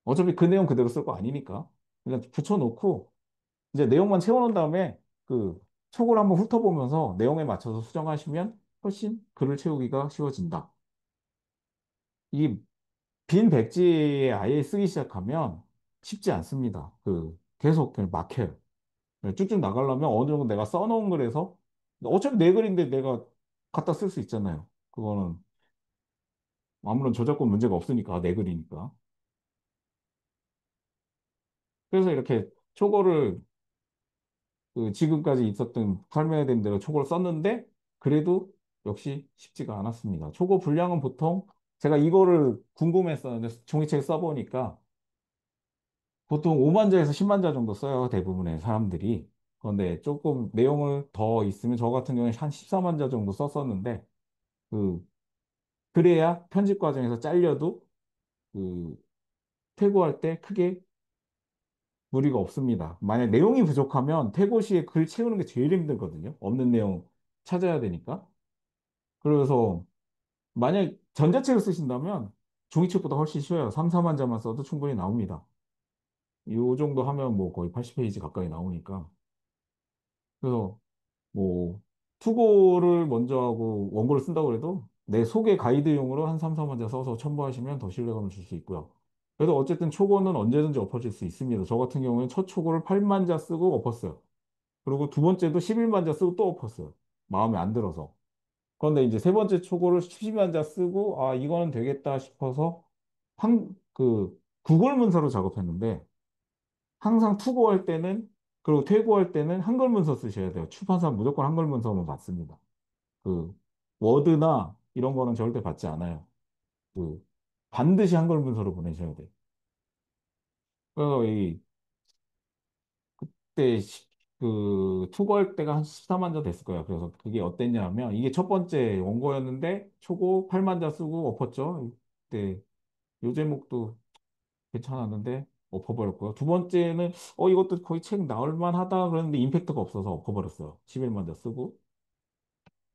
Speaker 2: 어차피 그 내용 그대로 쓸 거 아니니까. 그냥 붙여놓고 이제 내용만 채워놓은 다음에 그 촉을 한번 훑어보면서 내용에 맞춰서 수정하시면 훨씬 글을 채우기가 쉬워진다. 이 빈 백지에 아예 쓰기 시작하면 쉽지 않습니다. 계속 그냥 막혀요. 쭉쭉 나가려면 어느 정도 내가 써놓은 글에서 어차피 내 글인데 내가 갖다 쓸 수 있잖아요. 그거는 아무런 저작권 문제가 없으니까 내 글이니까. 그래서 이렇게 초고를 지금까지 있었던 설명해드린 대로 초고를 썼는데 그래도 역시 쉽지가 않았습니다. 초고 분량은 보통 제가 이거를 궁금했었는데 종이책 써보니까 보통 5만 자에서 10만 자 정도 써요. 대부분의 사람들이. 그런데 조금 내용을 더 있으면 저 같은 경우에 한 14만 자 정도 썼었는데 그 그래야 편집 과정에서 잘려도 그 퇴고할 때 크게 무리가 없습니다. 만약 내용이 부족하면 퇴고 시에 글 채우는 게 제일 힘들거든요. 없는 내용 찾아야 되니까. 그래서 만약 전자책을 쓰신다면 종이책보다 훨씬 쉬워요. 3, 4만 자만 써도 충분히 나옵니다. 이 정도 하면 뭐 거의 80페이지 가까이 나오니까. 그래서 뭐 투고를 먼저 하고 원고를 쓴다고 해도 내 소개 가이드용으로 한 3, 4만 자 써서 첨부하시면 더 신뢰감을 줄 수 있고요. 그래서 어쨌든 초고는 언제든지 엎어질 수 있습니다. 저 같은 경우에는 첫 초고를 8만 자 쓰고 엎었어요. 그리고 두 번째도 11만 자 쓰고 또 엎었어요. 마음에 안 들어서. 그런데 이제 세 번째 초고를 12만 자 쓰고, 아, 이거는 되겠다 싶어서, 구글 문서로 작업했는데, 항상 투고할 때는, 그리고 퇴고할 때는 한글 문서 쓰셔야 돼요. 출판사 무조건 한글 문서만 받습니다. 그, 워드나 이런 거는 절대 받지 않아요. 그, 반드시 한글 문서로 보내셔야 돼요. 그래서 그때 투고할 때가 한 14만 자 됐을 거예요. 그래서 그게 어땠냐면 이게 첫 번째 원고였는데 초고 8만 자 쓰고 엎었죠. 그때 요 제목도 괜찮았는데 엎어버렸고요. 두 번째는 이것도 거의 책 나올 만하다 그랬는데 임팩트가 없어서 엎어버렸어요. 11만 자 쓰고.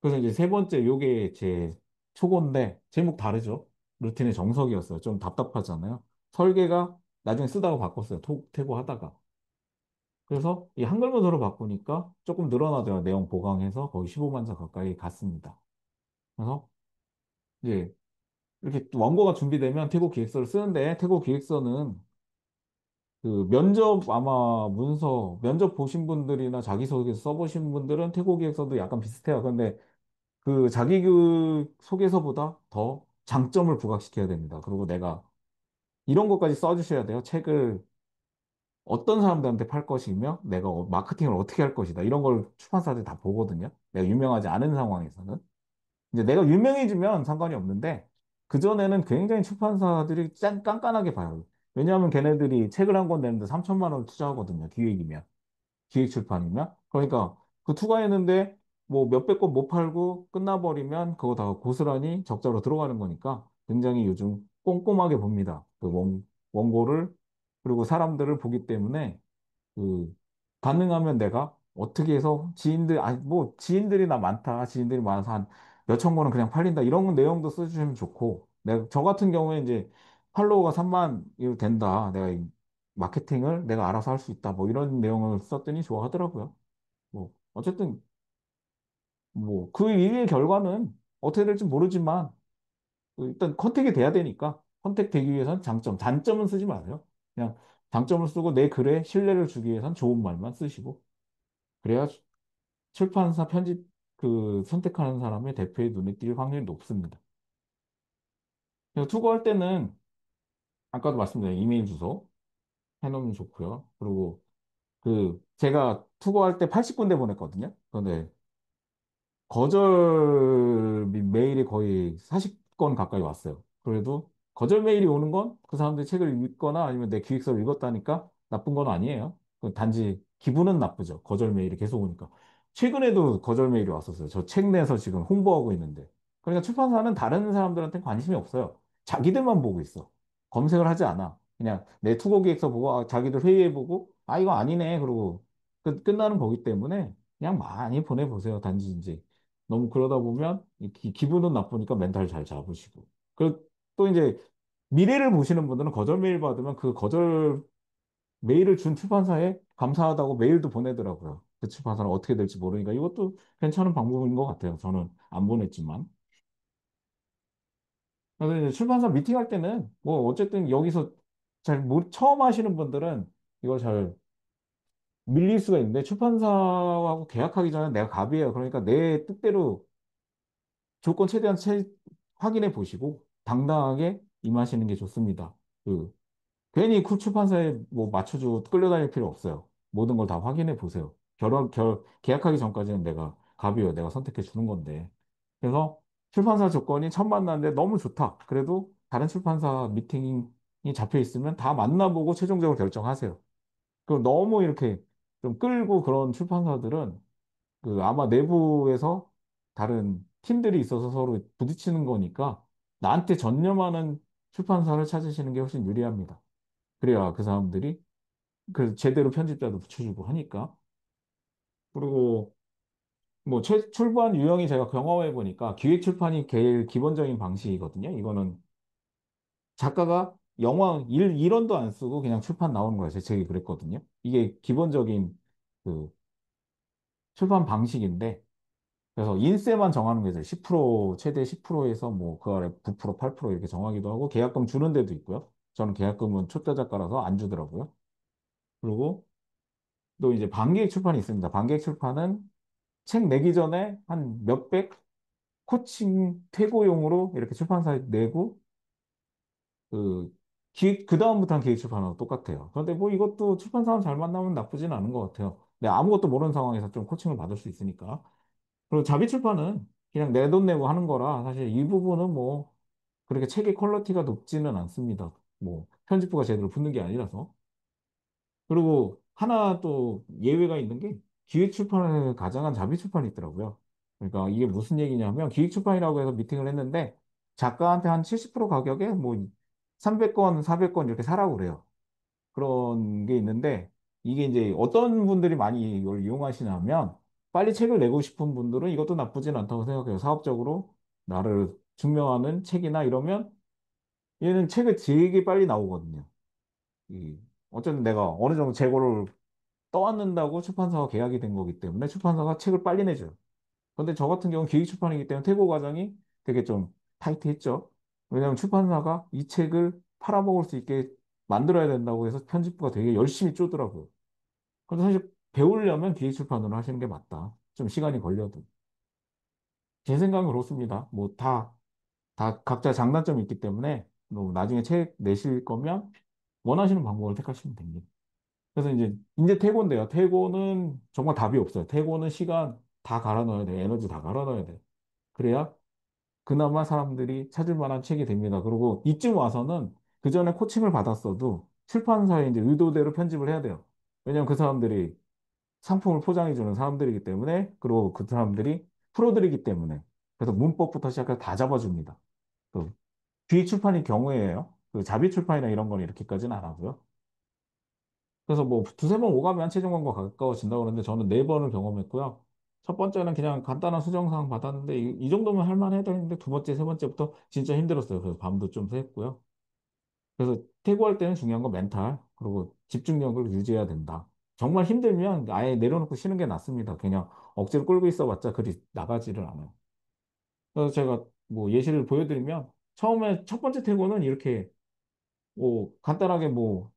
Speaker 2: 그래서 이제 세 번째 요게 제 초고인데 제목 다르죠. 루틴의 정석이었어요. 좀 답답하잖아요. 설계가 나중에 쓰다가 바꿨어요. 퇴고하다가. 그래서 이 한글 문서로 바꾸니까 조금 늘어나더라고요. 내용 보강해서 거의 15만 자 가까이 갔습니다. 그래서 이제 이렇게 또 원고가 준비되면 태국 기획서를 쓰는데 태국 기획서는 면접 아마 문서, 면접 보신 분들이나 자기소개서 써보신 분들은 태국 기획서도 약간 비슷해요. 그런데 소개서보다 더 장점을 부각시켜야 됩니다. 그리고 내가 이런 것까지 써주셔야 돼요. 책을 어떤 사람들한테 팔 것이며 내가 마케팅을 어떻게 할 것이다. 이런 걸 출판사들이 다 보거든요. 내가 유명하지 않은 상황에서는. 이제 내가 유명해지면 상관이 없는데 그전에는 굉장히 출판사들이 깐깐하게 봐요. 왜냐하면 걔네들이 책을 한 권 내는데 3천만 원을 투자하거든요. 기획이면. 기획 출판이면. 그러니까 그 투자했는데 뭐 몇백 권 못 팔고 끝나버리면 그거 다 고스란히 적자로 들어가는 거니까 굉장히 요즘 꼼꼼하게 봅니다. 원고를 그리고 사람들을 보기 때문에 그 가능하면 내가 어떻게 해서 지인들이나 많다. 지인들이 많아서 한 몇천 권은 그냥 팔린다. 이런 내용도 써주시면 좋고 저 같은 경우에 이제 팔로워가 3만 이 된다. 내가 이 마케팅을 내가 알아서 할 수 있다. 뭐 이런 내용을 썼더니 좋아하더라고요. 뭐 어쨌든 뭐 그 일의 결과는 어떻게 될지 모르지만 일단 컨택이 돼야 되니까 컨택 되기 위해선 단점은 쓰지 마세요. 그냥 장점을 쓰고 내 글에 신뢰를 주기 위해선 좋은 말만 쓰시고 그래야 출판사 편집 선택하는 사람의 대표의 눈에 띌 확률이 높습니다. 그래서 투고할 때는 아까도 말씀드린 이메일 주소 해놓으면 좋고요. 그리고 제가 투고할 때 80군데 보냈거든요. 그런데 거절 메일이 거의 40건 가까이 왔어요. 그래도 거절 메일이 오는 건 그 사람들이 책을 읽거나 아니면 내 기획서를 읽었다니까 나쁜 건 아니에요. 단지 기분은 나쁘죠. 거절 메일이 계속 오니까. 최근에도 거절 메일이 왔었어요. 저 책 내서 지금 홍보하고 있는데. 그러니까 출판사는 다른 사람들한테 관심이 없어요. 자기들만 보고 있어. 검색을 하지 않아. 그냥 내 투고 기획서 보고 자기들 회의해보고 이거 아니네. 그러고 끝나는 거기 때문에 그냥 많이 보내보세요. 단지 이제 너무 그러다 보면 기분은 나쁘니까 멘탈 잘 잡으시고. 또 이제 미래를 보시는 분들은 거절 메일 받으면 그 거절 메일을 준 출판사에 감사하다고 메일도 보내더라고요. 그 출판사는 어떻게 될지 모르니까 이것도 괜찮은 방법인 것 같아요. 저는 안 보냈지만. 그래서 이제 출판사 미팅할 때는 뭐 어쨌든 여기서 처음 하시는 분들은 이걸 잘 밀릴 수가 있는데 출판사하고 계약하기 전에 내가 갑이에요. 그러니까 내 뜻대로 조건 최대한 확인해 보시고 당당하게 임하시는 게 좋습니다. 괜히 출판사에 뭐 맞춰주고 끌려다닐 필요 없어요. 모든 걸 다 확인해 보세요. 계약하기 전까지는 내가 갑이요. 내가 선택해 주는 건데. 그래서 출판사 조건이 첫 만났는데 너무 좋다. 그래도 다른 출판사 미팅이 잡혀 있으면 다 만나보고 최종적으로 결정하세요. 그럼 너무 이렇게 좀 끌고 그런 출판사들은 아마 내부에서 다른 팀들이 있어서 서로 부딪히는 거니까 나한테 전념하는 출판사를 찾으시는 게 훨씬 유리합니다. 그래야 그 사람들이 제대로 편집자도 붙여주고 하니까. 그리고 뭐 출판 유형이 제가 경험해 보니까 기획 출판이 제일 기본적인 방식이거든요. 이거는 작가가 영화 1원도 안 쓰고 그냥 출판 나오는 거예요. 제 책이 그랬거든요. 이게 기본적인 그 출판 방식인데 그래서 인세만 정하는 게 있어요. 10% 최대 10%에서 뭐 그 아래 9% 8% 이렇게 정하기도 하고 계약금 주는 데도 있고요. 저는 계약금은 초짜 작가라서 안 주더라고요. 그리고 또 이제 반기획 출판이 있습니다. 반기획 출판은 책 내기 전에 한 몇백 코칭 퇴고용으로 이렇게 출판사에 내고 그 그다음부터는 기획 출판하고 똑같아요. 그런데 뭐 이것도 출판사람 잘 만나면 나쁘진 않은 것 같아요. 근데 아무것도 모르는 상황에서 좀 코칭을 받을 수 있으니까. 그리고 자비 출판은 그냥 내 돈 내고 하는 거라 사실 이 부분은 뭐 그렇게 책의 퀄리티가 높지는 않습니다. 뭐 편집부가 제대로 붙는 게 아니라서. 그리고 하나 또 예외가 있는 게 기획출판을 가장한 자비출판이 있더라고요. 그러니까 이게 무슨 얘기냐면 기획출판이라고 해서 미팅을 했는데 작가한테 한 70% 가격에 뭐 300건, 400건 이렇게 사라고 그래요. 그런 게 있는데 이게 이제 어떤 분들이 많이 이걸 이용하시냐면 빨리 책을 내고 싶은 분들은 이것도 나쁘진 않다고 생각해요. 사업적으로 나를 증명하는 책이나 이러면 얘는 책을 되게 빨리 나오거든요. 이 어쨌든 내가 어느 정도 재고를 떠안는다고 출판사와 계약이 된 거기 때문에 출판사가 책을 빨리 내줘요. 근데 저 같은 경우는 기획 출판이기 때문에 퇴고 과정이 되게 좀 타이트했죠. 왜냐하면 출판사가 이 책을 팔아먹을 수 있게 만들어야 된다고 해서 편집부가 되게 열심히 쪼더라고요. 근데 사실 배우려면 기획 출판으로 하시는 게 맞다. 좀 시간이 걸려도. 제 생각은 그렇습니다. 뭐 다 각자 장단점이 있기 때문에 뭐 나중에 책 내실 거면 원하시는 방법을 택하시면 됩니다. 그래서 이제 태고인데요. 태고는 정말 답이 없어요. 태고는 시간 다 갈아 넣어야 돼. 에너지 다 갈아 넣어야 돼. 그래야 그나마 사람들이 찾을 만한 책이 됩니다. 그리고 이쯤 와서는 그 전에 코칭을 받았어도 출판사의 이제 의도대로 편집을 해야 돼요. 왜냐하면 그 사람들이 상품을 포장해주는 사람들이기 때문에, 그리고 그 사람들이 프로들이기 때문에. 그래서 문법부터 시작해서 다 잡아줍니다. 그 기획 출판의 경우에요. 자비 출판이나 이런 건 이렇게까지는 안 하고요. 그래서 뭐 두세 번 오가면 최종관과 가까워진다고 그러는데 저는 네 번을 경험했고요. 첫 번째는 그냥 간단한 수정사항 받았는데 이 정도면 할 만해야 되는데 두 번째, 세 번째부터 진짜 힘들었어요. 그래서 밤도 좀 샜고요. 그래서 퇴고할 때는 중요한 건 멘탈, 그리고 집중력을 유지해야 된다. 정말 힘들면 아예 내려놓고 쉬는 게 낫습니다. 그냥 억지로 끌고 있어봤자 그리 나가지를 않아요. 그래서 제가 뭐 예시를 보여드리면 처음에 첫 번째 퇴고는 이렇게 뭐 간단하게 뭐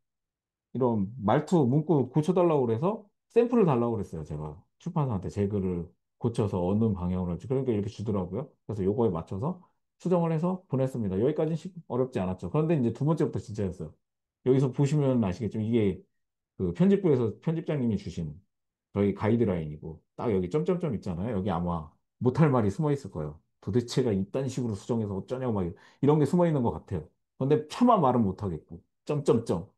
Speaker 2: 이런 말투, 문구 고쳐달라고 그래서 샘플을 달라고 그랬어요. 제가 출판사한테 제 글을 고쳐서 어느 방향으로 할지. 그러니까 이렇게 주더라고요. 그래서 요거에 맞춰서 수정을 해서 보냈습니다. 여기까지는 어렵지 않았죠. 그런데 이제 두 번째부터 진짜였어요. 여기서 보시면 아시겠지만 이게 그 편집부에서 편집장님이 주신 저희 가이드라인이고 딱 여기 점점점 있잖아요. 여기 아마 못할 말이 숨어 있을 거예요. 도대체가 이딴 식으로 수정해서 어쩌냐고 막 이런 게 숨어 있는 것 같아요. 근데 차마 말은 못 하겠고 점점점.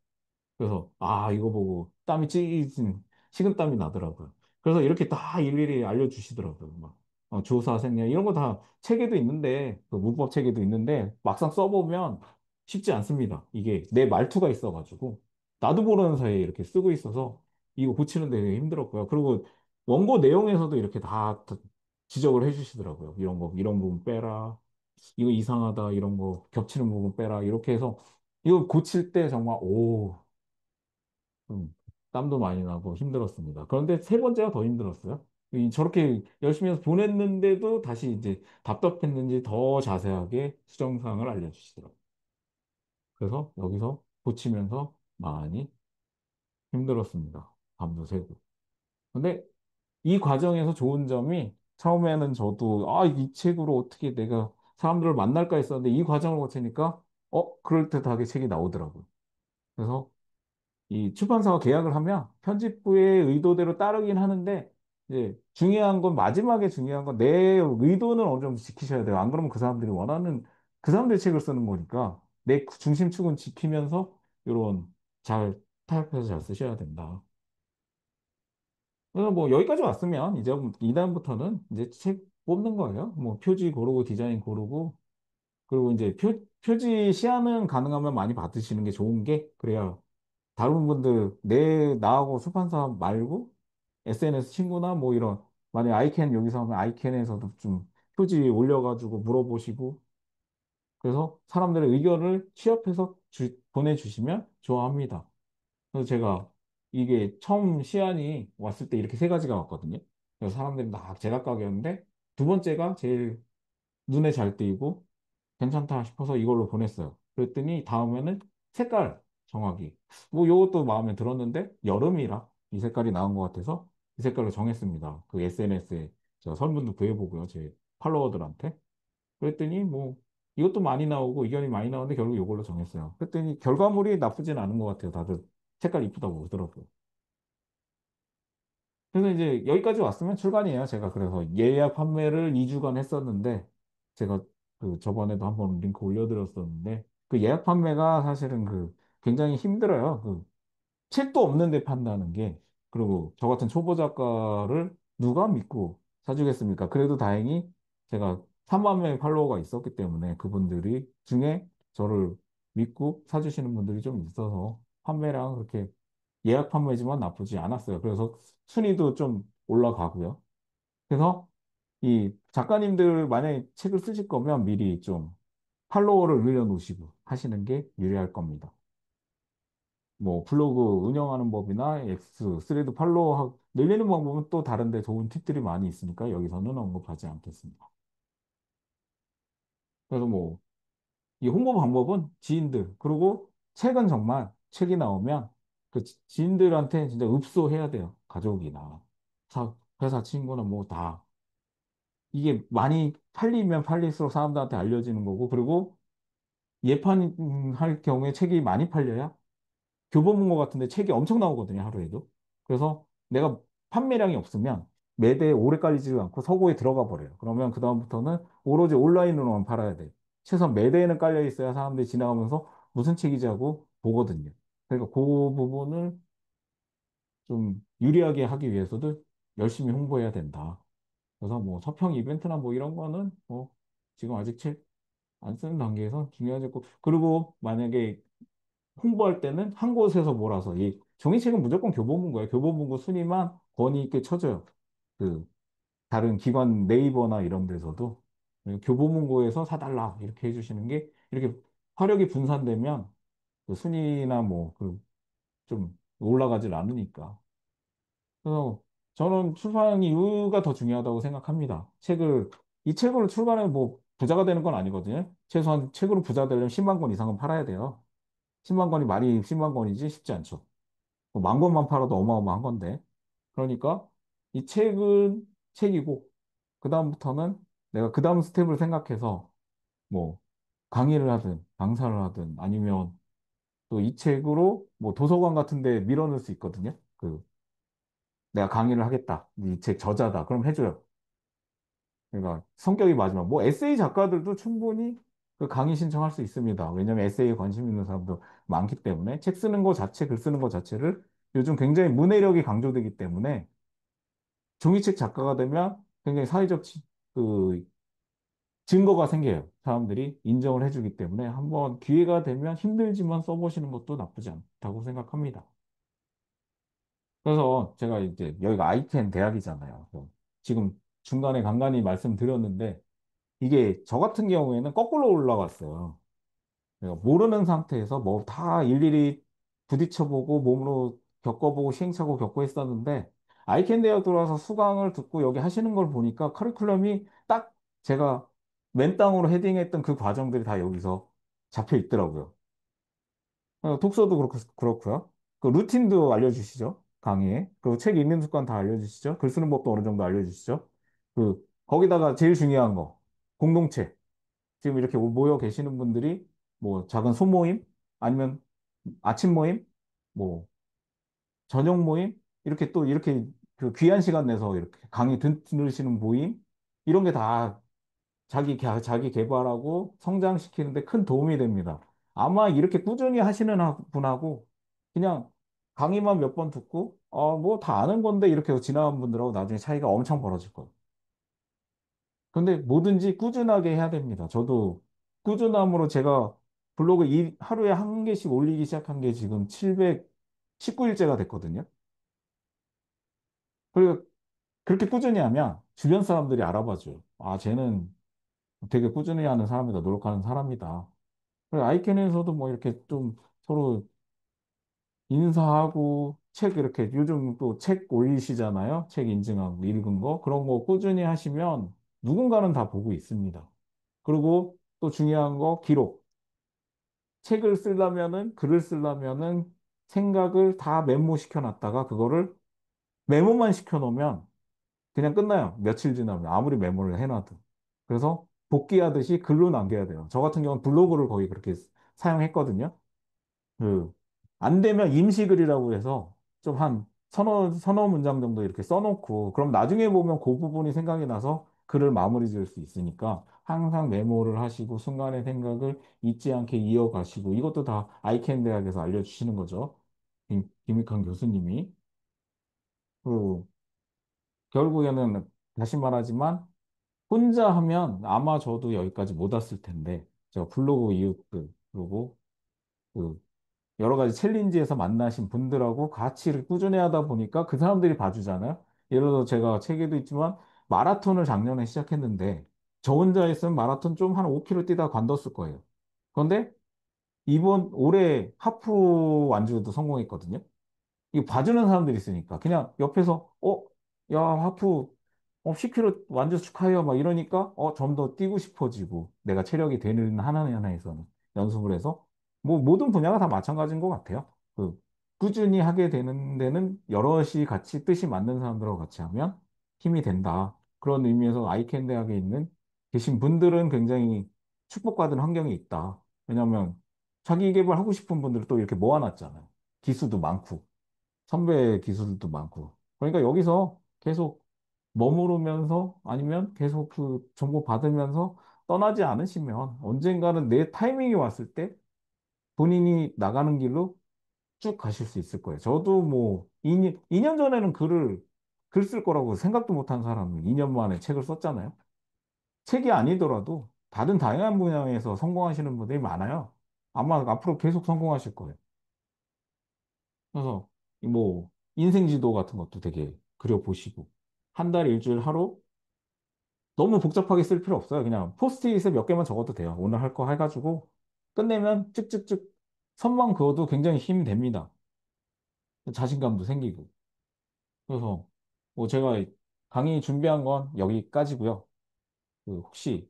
Speaker 2: 그래서 아 이거 보고 땀이 찌진 식은땀이 나더라고요. 그래서 이렇게 다 일일이 알려주시더라고요. 막 조사 생략 이런 거 다 체계도 있는데 그 문법 체계도 있는데 막상 써보면 쉽지 않습니다. 이게 내 말투가 있어가지고 나도 모르는 사이에 이렇게 쓰고 있어서 이거 고치는 데 되게 힘들었고요. 그리고 원고 내용에서도 이렇게 다 지적을 해주시더라고요. 이런 거 이런 부분 빼라. 이거 이상하다. 이런 거 겹치는 부분 빼라. 이렇게 해서 이거 고칠 때 정말 오. 땀도 많이 나고 힘들었습니다. 그런데 세 번째가 더 힘들었어요. 저렇게 열심히 해서 보냈는데도 다시 이제 답답했는지 더 자세하게 수정사항을 알려주시더라고요. 그래서 여기서 고치면서 많이 힘들었습니다. 밤도 새고. 근데 이 과정에서 좋은 점이 처음에는 저도 이 책으로 어떻게 내가 사람들을 만날까 했었는데 이 과정을 거치니까 그럴듯하게 책이 나오더라고요. 그래서 이 출판사와 계약을 하면 편집부의 의도대로 따르긴 하는데 이제 중요한 건 마지막에 중요한 건 내 의도는 어느 정도 지키셔야 돼요. 안 그러면 그 사람들이 원하는 그 사람들의 책을 쓰는 거니까 내 중심축은 지키면서 이런 잘 타협해서 잘 쓰셔야 된다. 그래서 뭐 여기까지 왔으면 이제 이다음부터는 이제 책 뽑는 거예요. 뭐 표지 고르고 디자인 고르고 그리고 이제 표지 시야는 가능하면 많이 받으시는 게 좋은 게 그래야 다른 분들 나하고出版사 말고 SNS 친구나 뭐 이런 만약 아이캔 여기서 하면 아이캔에서도 좀 표지 올려가지고 물어보시고 그래서 사람들의 의견을 취합해서 보내주시면 좋아합니다. 그래서 제가 이게 처음 시안이 왔을 때 이렇게 세 가지가 왔거든요. 그래서 사람들이 막 제각각이었는데 두 번째가 제일 눈에 잘 띄고 괜찮다 싶어서 이걸로 보냈어요. 그랬더니 다음에는 색깔 정하기. 뭐 요것도 마음에 들었는데 여름이라 이 색깔이 나온 것 같아서 이 색깔로 정했습니다. 그 SNS에 제가 설문도 구해보고요. 제 팔로워들한테. 그랬더니 뭐 이것도 많이 나오고 의견이 많이 나오는데 결국 이걸로 정했어요. 그랬더니 결과물이 나쁘진 않은 것 같아요. 다들 색깔 이쁘다고 그러더라고요. 그래서 이제 여기까지 왔으면 출간이에요. 제가 그래서 예약 판매를 2주간 했었는데 제가 그 저번에도 한번 링크 올려드렸었는데 그 예약 판매가 사실은 굉장히 힘들어요. 책도 없는데 판다는 게 그리고 저 같은 초보 작가를 누가 믿고 사주겠습니까? 그래도 다행히 제가 3만 명의 팔로워가 있었기 때문에 그분들이 중에 저를 믿고 사주시는 분들이 좀 있어서 판매량 그렇게 예약 판매지만 나쁘지 않았어요. 그래서 순위도 좀 올라가고요. 그래서 이 작가님들 만약에 책을 쓰실 거면 미리 좀 팔로워를 늘려놓으시고 하시는 게 유리할 겁니다. 뭐 블로그 운영하는 법이나 X, 스레드 팔로워 늘리는 방법은 또 다른데 좋은 팁들이 많이 있으니까 여기서는 언급하지 않겠습니다. 그래서 뭐 이 홍보 방법은 지인들 그리고 책은 정말 책이 나오면 그 지인들한테 진짜 읍소해야 돼요. 가족이나 회사 친구나 뭐 다. 이게 많이 팔리면 팔릴수록 사람들한테 알려지는 거고 그리고 예판할 경우에 책이 많이 팔려야 교보문고 같은데 책이 엄청 나오거든요, 하루에도. 그래서 내가 판매량이 없으면 매대에 오래 깔리지 않고 서고에 들어가 버려요. 그러면 그다음부터는 오로지 온라인으로만 팔아야 돼. 최소한 매대에는 깔려 있어야 사람들이 지나가면서 무슨 책이지 하고 보거든요. 그러니까 그 부분을 좀 유리하게 하기 위해서도 열심히 홍보해야 된다. 그래서 뭐 서평 이벤트나 뭐 이런 거는 뭐 지금 아직 책 안 쓰는 단계에서 중요하지 않고 그리고 만약에 홍보할 때는 한 곳에서 몰아서 이 종이책은 무조건 교보문고예요. 교보문고 순위만 권위 있게 쳐줘요. 그 다른 기관 네이버나 이런 데서도 교보문고에서 사달라 이렇게 해주시는 게 이렇게 화력이 분산되면 그 순위나 뭐 좀 올라가질 않으니까. 그래서 저는 출판 이유가 더 중요하다고 생각합니다. 이 책으로 출간해 뭐 부자가 되는 건 아니거든요. 최소한 책으로 부자 되려면 10만 권 이상은 팔아야 돼요. 10만 권이 말이 10만 권이지 쉽지 않죠. 뭐만 권만 팔아도 어마어마한 건데. 그러니까 이 책은 책이고, 그다음부터는 내가 그 다음 스텝을 생각해서 뭐 강의를 하든 강사를 하든 아니면 또 이 책으로 뭐 도서관 같은 데 밀어넣을 수 있거든요. 내가 강의를 하겠다. 이 책 저자다. 그럼 해줘요. 그러니까 성격이 맞으면 뭐 에세이 작가들도 충분히 그 강의 신청할 수 있습니다. 왜냐하면 에세이에 관심 있는 사람도 많기 때문에 책 쓰는 거 자체, 글 쓰는 거 자체를 요즘 굉장히 문해력이 강조되기 때문에 종이책 작가가 되면 굉장히 사회적 그 증거가 생겨요. 사람들이 인정을 해주기 때문에 한번 기회가 되면 힘들지만 써보시는 것도 나쁘지 않다고 생각합니다. 그래서 제가 이제 여기가 아이캔 대학이잖아요. 그래서 지금 중간에 간간히 말씀드렸는데 이게 저 같은 경우에는 거꾸로 올라갔어요. 내가 모르는 상태에서 뭐 다 일일이 부딪혀보고 몸으로 겪어보고 시행착오 겪고 했었는데 아이캔 대학 들어와서 수강을 듣고 여기 하시는 걸 보니까 커리큘럼이 딱 제가 맨 땅으로 헤딩했던 그 과정들이 다 여기서 잡혀 있더라고요. 독서도 그렇고요. 그 루틴도 알려주시죠. 강의에. 그리고 책 읽는 습관 다 알려주시죠. 글 쓰는 법도 어느 정도 알려주시죠. 거기다가 제일 중요한 거, 공동체. 지금 이렇게 모여 계시는 분들이 뭐 작은 소모임, 아니면 아침 모임, 뭐 저녁 모임, 이렇게 또 이렇게 그 귀한 시간 내서 이렇게 강의 들으시는 모임, 이런 게 다 자기 개발하고 성장시키는데 큰 도움이 됩니다. 아마 이렇게 꾸준히 하시는 분하고 그냥 강의만 몇 번 듣고, 뭐 다 아는 건데 이렇게 지나간 분들하고 나중에 차이가 엄청 벌어질 거예요. 근데 뭐든지 꾸준하게 해야 됩니다. 저도 꾸준함으로 제가 블로그 하루에 한 개씩 올리기 시작한 게 지금 719일째가 됐거든요. 그리고 그렇게 꾸준히 하면 주변 사람들이 알아봐줘요. 아, 쟤는 되게 꾸준히 하는 사람이다, 노력하는 사람이다. 그리고 아이캔에서도 뭐 이렇게 좀 서로 인사하고 책 이렇게 요즘 또 책 올리시잖아요. 책 인증하고 읽은 거. 그런 거 꾸준히 하시면 누군가는 다 보고 있습니다. 그리고 또 중요한 거 기록. 책을 쓰려면은 글을 쓰려면은 생각을 다 메모시켜 놨다가 그거를 메모만 시켜 놓으면 그냥 끝나요. 며칠 지나면 아무리 메모를 해놔도. 그래서 복귀하듯이 글로 남겨야 돼요. 저 같은 경우는 블로그를 거의 그렇게 사용했거든요. 그, 안 되면 임시글이라고 해서 좀 한 서너 문장 정도 이렇게 써놓고, 그럼 나중에 보면 그 부분이 생각이 나서 글을 마무리 지을 수 있으니까 항상 메모를 하시고 순간의 생각을 잊지 않게 이어가시고, 이것도 다 아이캔 대학에서 알려주시는 거죠. 김익환 교수님이. 그, 결국에는 다시 말하지만 혼자 하면 아마 저도 여기까지 못 왔을 텐데, 제가 블로그 이웃들, 그리고 그 여러 가지 챌린지에서 만나신 분들하고 같이 이렇게 꾸준히 하다 보니까 그 사람들이 봐주잖아요. 예를 들어 제가 책에도 있지만 마라톤을 작년에 시작했는데 저 혼자 했으면 마라톤 좀 한 5km 뛰다가 관뒀을 거예요. 그런데 이번 올해 하프 완주도 성공했거든요. 이거 봐주는 사람들이 있으니까 그냥 옆에서 야 하프 10km 완주 축하해요 막 이러니까 좀 더 뛰고 싶어지고 내가 체력이 되는 하나하나에서는 연습을 해서 뭐 모든 분야가 다 마찬가지인 것 같아요. 꾸준히 하게 되는 데는 여럿이 같이 뜻이 맞는 사람들하고 같이 하면 힘이 된다. 그런 의미에서 아이캔 대학에 계신 분들은 굉장히 축복받은 환경이 있다. 왜냐하면 자기 개발하고 싶은 분들을 또 이렇게 모아놨잖아요. 기수도 많고. 선배 기술도 많고. 그러니까 여기서 계속 머무르면서 아니면 계속 그 정보 받으면서 떠나지 않으시면 언젠가는 내 타이밍이 왔을 때 본인이 나가는 길로 쭉 가실 수 있을 거예요. 저도 뭐 2년 전에는 글 쓸 거라고 생각도 못한 사람이 2년 만에 책을 썼잖아요. 책이 아니더라도 다른 다양한 분야에서 성공하시는 분들이 많아요. 아마 앞으로 계속 성공하실 거예요. 그래서 이뭐 인생 지도 같은 것도 되게 그려보시고 한 달 일주일 하루 너무 복잡하게 쓸 필요 없어요. 그냥 포스트잇에 몇 개만 적어도 돼요. 오늘 할 거 해가지고 끝내면 쭉쭉쭉 선만 그어도 굉장히 힘이 됩니다. 자신감도 생기고. 그래서 뭐 제가 강의 준비한 건 여기까지고요. 혹시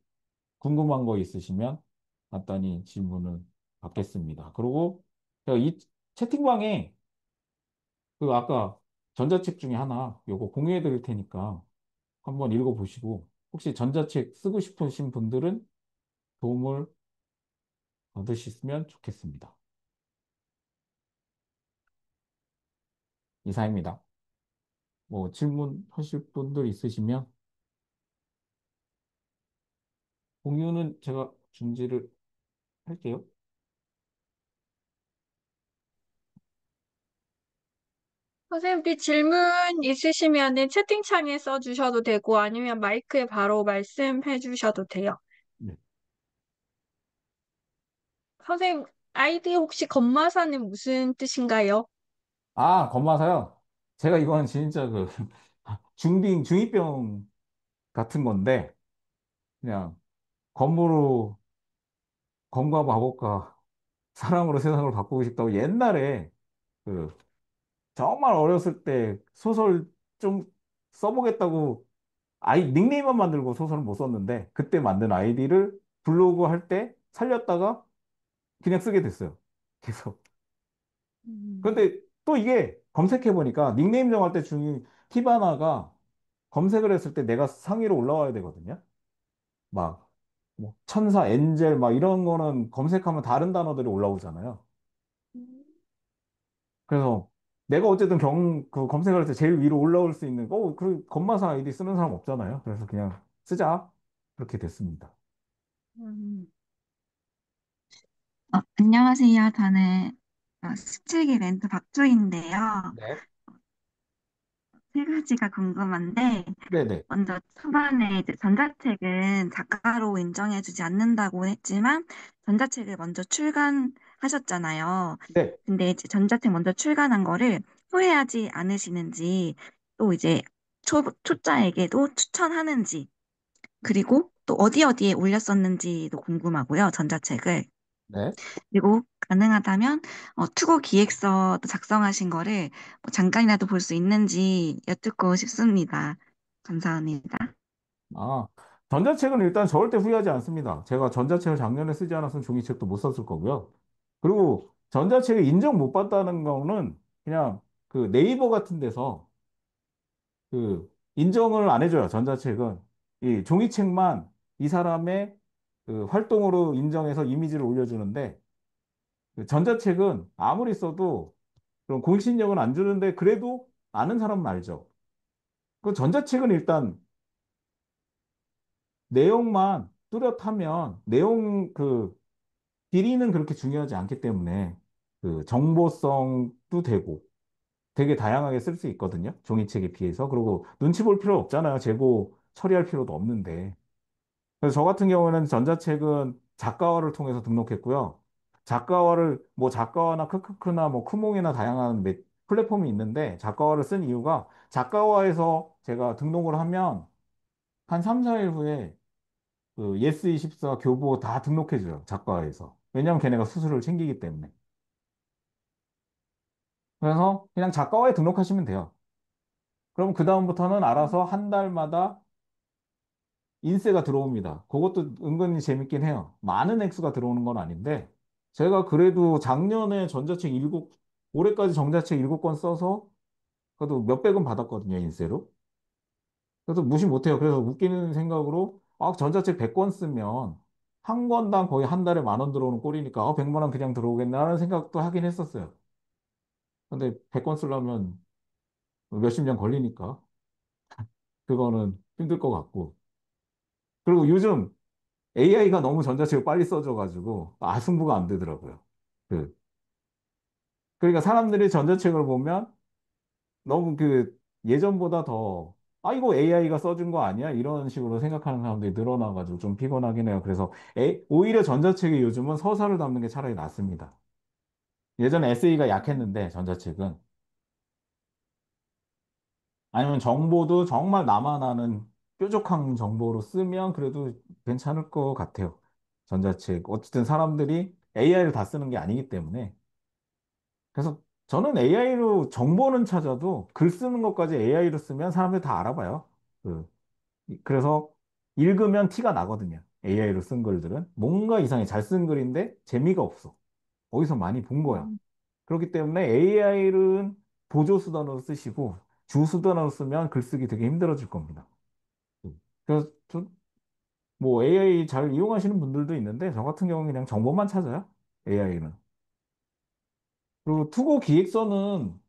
Speaker 2: 궁금한 거 있으시면 간단히 질문을 받겠습니다. 그리고 제가 이 채팅방에 아까 전자책 중에 하나 요거 공유해 드릴 테니까 한번 읽어보시고 혹시 전자책 쓰고 싶으신 분들은 도움을 받으셨으면 좋겠습니다. 이상입니다. 뭐 질문하실 분들 있으시면 공유는 제가 중지를 할게요.
Speaker 1: 선생님들 질문 있으시면은 채팅창에 써주셔도 되고 아니면 마이크에 바로 말씀해 주셔도 돼요.
Speaker 2: 네.
Speaker 1: 선생님, 아이디 혹시 건마사는 무슨 뜻인가요?
Speaker 2: 아, 겁마사요? 제가 이건 진짜 그 중이병 같은 건데 그냥 검으로 검과 마법과 사랑으로 세상을 바꾸고 싶다고 옛날에 그 정말 어렸을 때 소설 좀 써보겠다고 닉네임만 만들고 소설은 못 썼는데 그때 만든 아이디를 블로그 할 때 살렸다가 그냥 쓰게 됐어요. 계속.
Speaker 1: 음.
Speaker 2: 근데 또 이게 검색해 보니까 닉네임 정할 때 중요한 팁 하나가 검색을 했을 때 내가 상위로 올라와야 되거든요. 막 뭐 천사, 엔젤 막 이런 거는 검색하면 다른 단어들이 올라오잖아요. 그래서 내가 어쨌든 그 검색을 할 때 제일 위로 올라올 수 있는 그 건마사 아이디 쓰는 사람 없잖아요. 그래서 그냥 쓰자. 그렇게 됐습니다.
Speaker 1: 음.
Speaker 3: 안녕하세요. 저는 17기 멘토 박주인데요.
Speaker 2: 네.
Speaker 3: 세 가지가 궁금한데,
Speaker 2: 네네.
Speaker 3: 먼저 초반에 이제 전자책은 작가로 인정해주지 않는다고 했지만, 전자책을 먼저 출간하셨잖아요.
Speaker 2: 네.
Speaker 3: 근데 이제 전자책 먼저 출간한 거를 후회하지 않으시는지, 또 이제 초짜에게도 추천하는지, 그리고 또 어디에 올렸었는지도 궁금하고요. 전자책을.
Speaker 2: 네.
Speaker 3: 그리고 가능하다면 투고 기획서도 작성하신 거를 뭐 잠깐이라도 볼 수 있는지 여쭙고 싶습니다. 감사합니다.
Speaker 2: 아, 전자책은 일단 절대 후회하지 않습니다. 제가 전자책을 작년에 쓰지 않았으면 종이책도 못 썼을 거고요. 그리고 전자책을 인정 못 받다는 거는 그냥 그 네이버 같은 데서 그 인정을 안 해줘요. 전자책은. 이 종이책만 이 사람의 그 활동으로 인정해서 이미지를 올려주는데 그 전자책은 아무리 써도 그런 공신력은 안 주는데 그래도 아는 사람은 알죠. 그 전자책은 일단 내용만 뚜렷하면 내용 그 길이는 그렇게 중요하지 않기 때문에 그 정보성도 되고 되게 다양하게 쓸 수 있거든요. 종이책에 비해서. 그리고 눈치 볼 필요 없잖아요. 재고 처리할 필요도 없는데. 그래서 저 같은 경우에는 전자책은 작가화를 통해서 등록했고요. 작가화를 뭐 작가화나 크크크나 뭐 크몽이나 다양한 플랫폼이 있는데 작가화를 쓴 이유가 작가화에서 제가 등록을 하면 한 3, 4일 후에 그 예스24 교보 다 등록해줘요. 작가화에서. 왜냐면 걔네가 수수료를 챙기기 때문에. 그래서 그냥 작가화에 등록하시면 돼요. 그럼 그다음부터는 알아서 한 달마다 인세가 들어옵니다. 그것도 은근히 재밌긴 해요. 많은 액수가 들어오는 건 아닌데, 제가 그래도 작년에 전자책 일곱, 올해까지 전자책 7권 써서 그래도 몇백은 받았거든요, 인세로. 그래서 무시 못해요. 그래서 웃기는 생각으로, 전자책 100권 쓰면 한 권당 거의 한 달에 10,000원 들어오는 꼴이니까, 100만 원 그냥 들어오겠네 하는 생각도 하긴 했었어요. 근데 100권 쓰려면 몇십 년 걸리니까, 그거는 힘들 것 같고. 그리고 요즘 AI가 너무 전자책을 빨리 써줘가지고 승부가 안 되더라고요. 그 그러니까 사람들이 전자책을 보면 너무 그 예전보다 더 이거 AI가 써준 거 아니야? 이런 식으로 생각하는 사람들이 늘어나가지고 좀 피곤하긴 해요. 그래서 오히려 전자책이 요즘은 서사를 담는 게 차라리 낫습니다. 예전에 에세이가 약했는데 전자책은 아니면 정보도 정말 나만 아는 뾰족한 정보로 쓰면 그래도 괜찮을 것 같아요. 전자책. 어쨌든 사람들이 AI를 다 쓰는 게 아니기 때문에. 그래서 저는 AI로 정보는 찾아도 글 쓰는 것까지 AI로 쓰면 사람들이 다 알아봐요. 그래서 읽으면 티가 나거든요. AI로 쓴 글들은. 뭔가 이상해. 잘 쓴 글인데 재미가 없어. 어디서 많이 본 거야.
Speaker 1: 음.
Speaker 2: 그렇기 때문에 AI는 보조수단으로 쓰시고 주수단으로 쓰면 글쓰기 되게 힘들어질 겁니다. 그래서 뭐 AI 잘 이용하시는 분들도 있는데 저 같은 경우는 그냥 정보만 찾아요. AI는. 그리고 투고 기획서는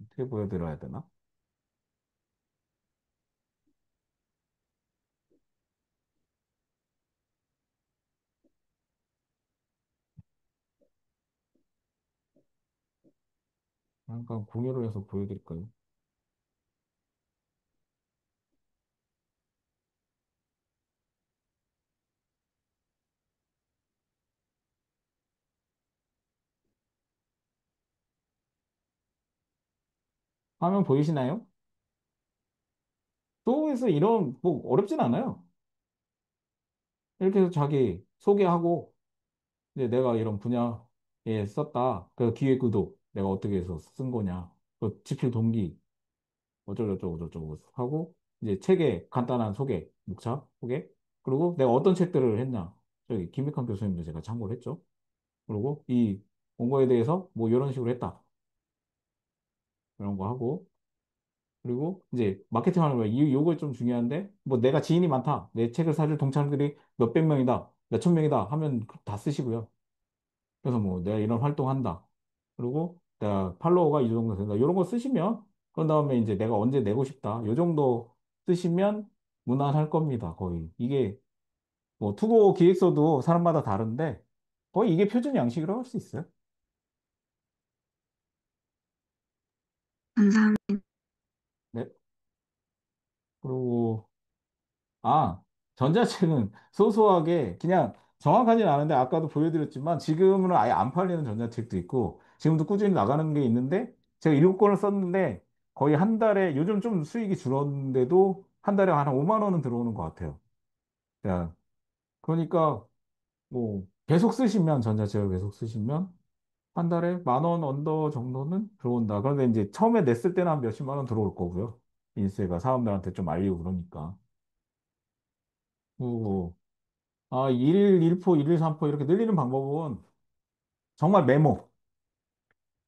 Speaker 2: 어떻게 보여드려야 되나? 잠깐 공유를 해서 보여드릴까요? 화면 보이시나요? 또에서 이런 뭐 어렵진 않아요. 이렇게 해서 자기 소개하고 이제 내가 이런 분야에 썼다. 그 기획 의도 내가 어떻게 해서 쓴 거냐. 그 집필 동기 어쩌고저쩌고 저쩌고 하고 이제 책의 간단한 소개, 목차 소개. 그리고 내가 어떤 책들을 했냐. 저기 김익환 교수님도 제가 참고를 했죠. 그리고 이 원고에 대해서 뭐 이런 식으로 했다. 이런 거 하고 그리고 이제 마케팅 하는 거야. 요거 좀 중요한데 뭐 내가 지인이 많다. 내 책을 사줄 동창들이 몇백 명이다. 몇천 명이다 하면 다 쓰시고요. 그래서 뭐 내가 이런 활동한다. 그리고 내가 팔로워가 이 정도 된다. 이런 거 쓰시면 그런 다음에 이제 내가 언제 내고 싶다. 요 정도 쓰시면 무난할 겁니다. 거의. 이게 뭐 투고 기획서도 사람마다 다른데 거의 이게 표준 양식이라고 할 수 있어요.
Speaker 3: 감사합니다.
Speaker 2: 네. 그리고 아, 전자책은 소소하게 그냥 정확하진 않은데 아까도 보여드렸지만 지금은 아예 안 팔리는 전자책도 있고 지금도 꾸준히 나가는 게 있는데 제가 7권을 썼는데 거의 한 달에 요즘 좀 수익이 줄었는데도 한 달에 한 5만 원은 들어오는 것 같아요. 야, 그러니까 뭐 계속 쓰시면 전자책을 계속 쓰시면 한 달에 10,000원 언더 정도는 들어온다. 그런데 이제 처음에 냈을 때는 한 몇십만 원 들어올 거고요. 인세가 사람들한테 좀 알리고 그러니까. 그리고 일일 1포, 일일 3포 이렇게 늘리는 방법은 정말 메모.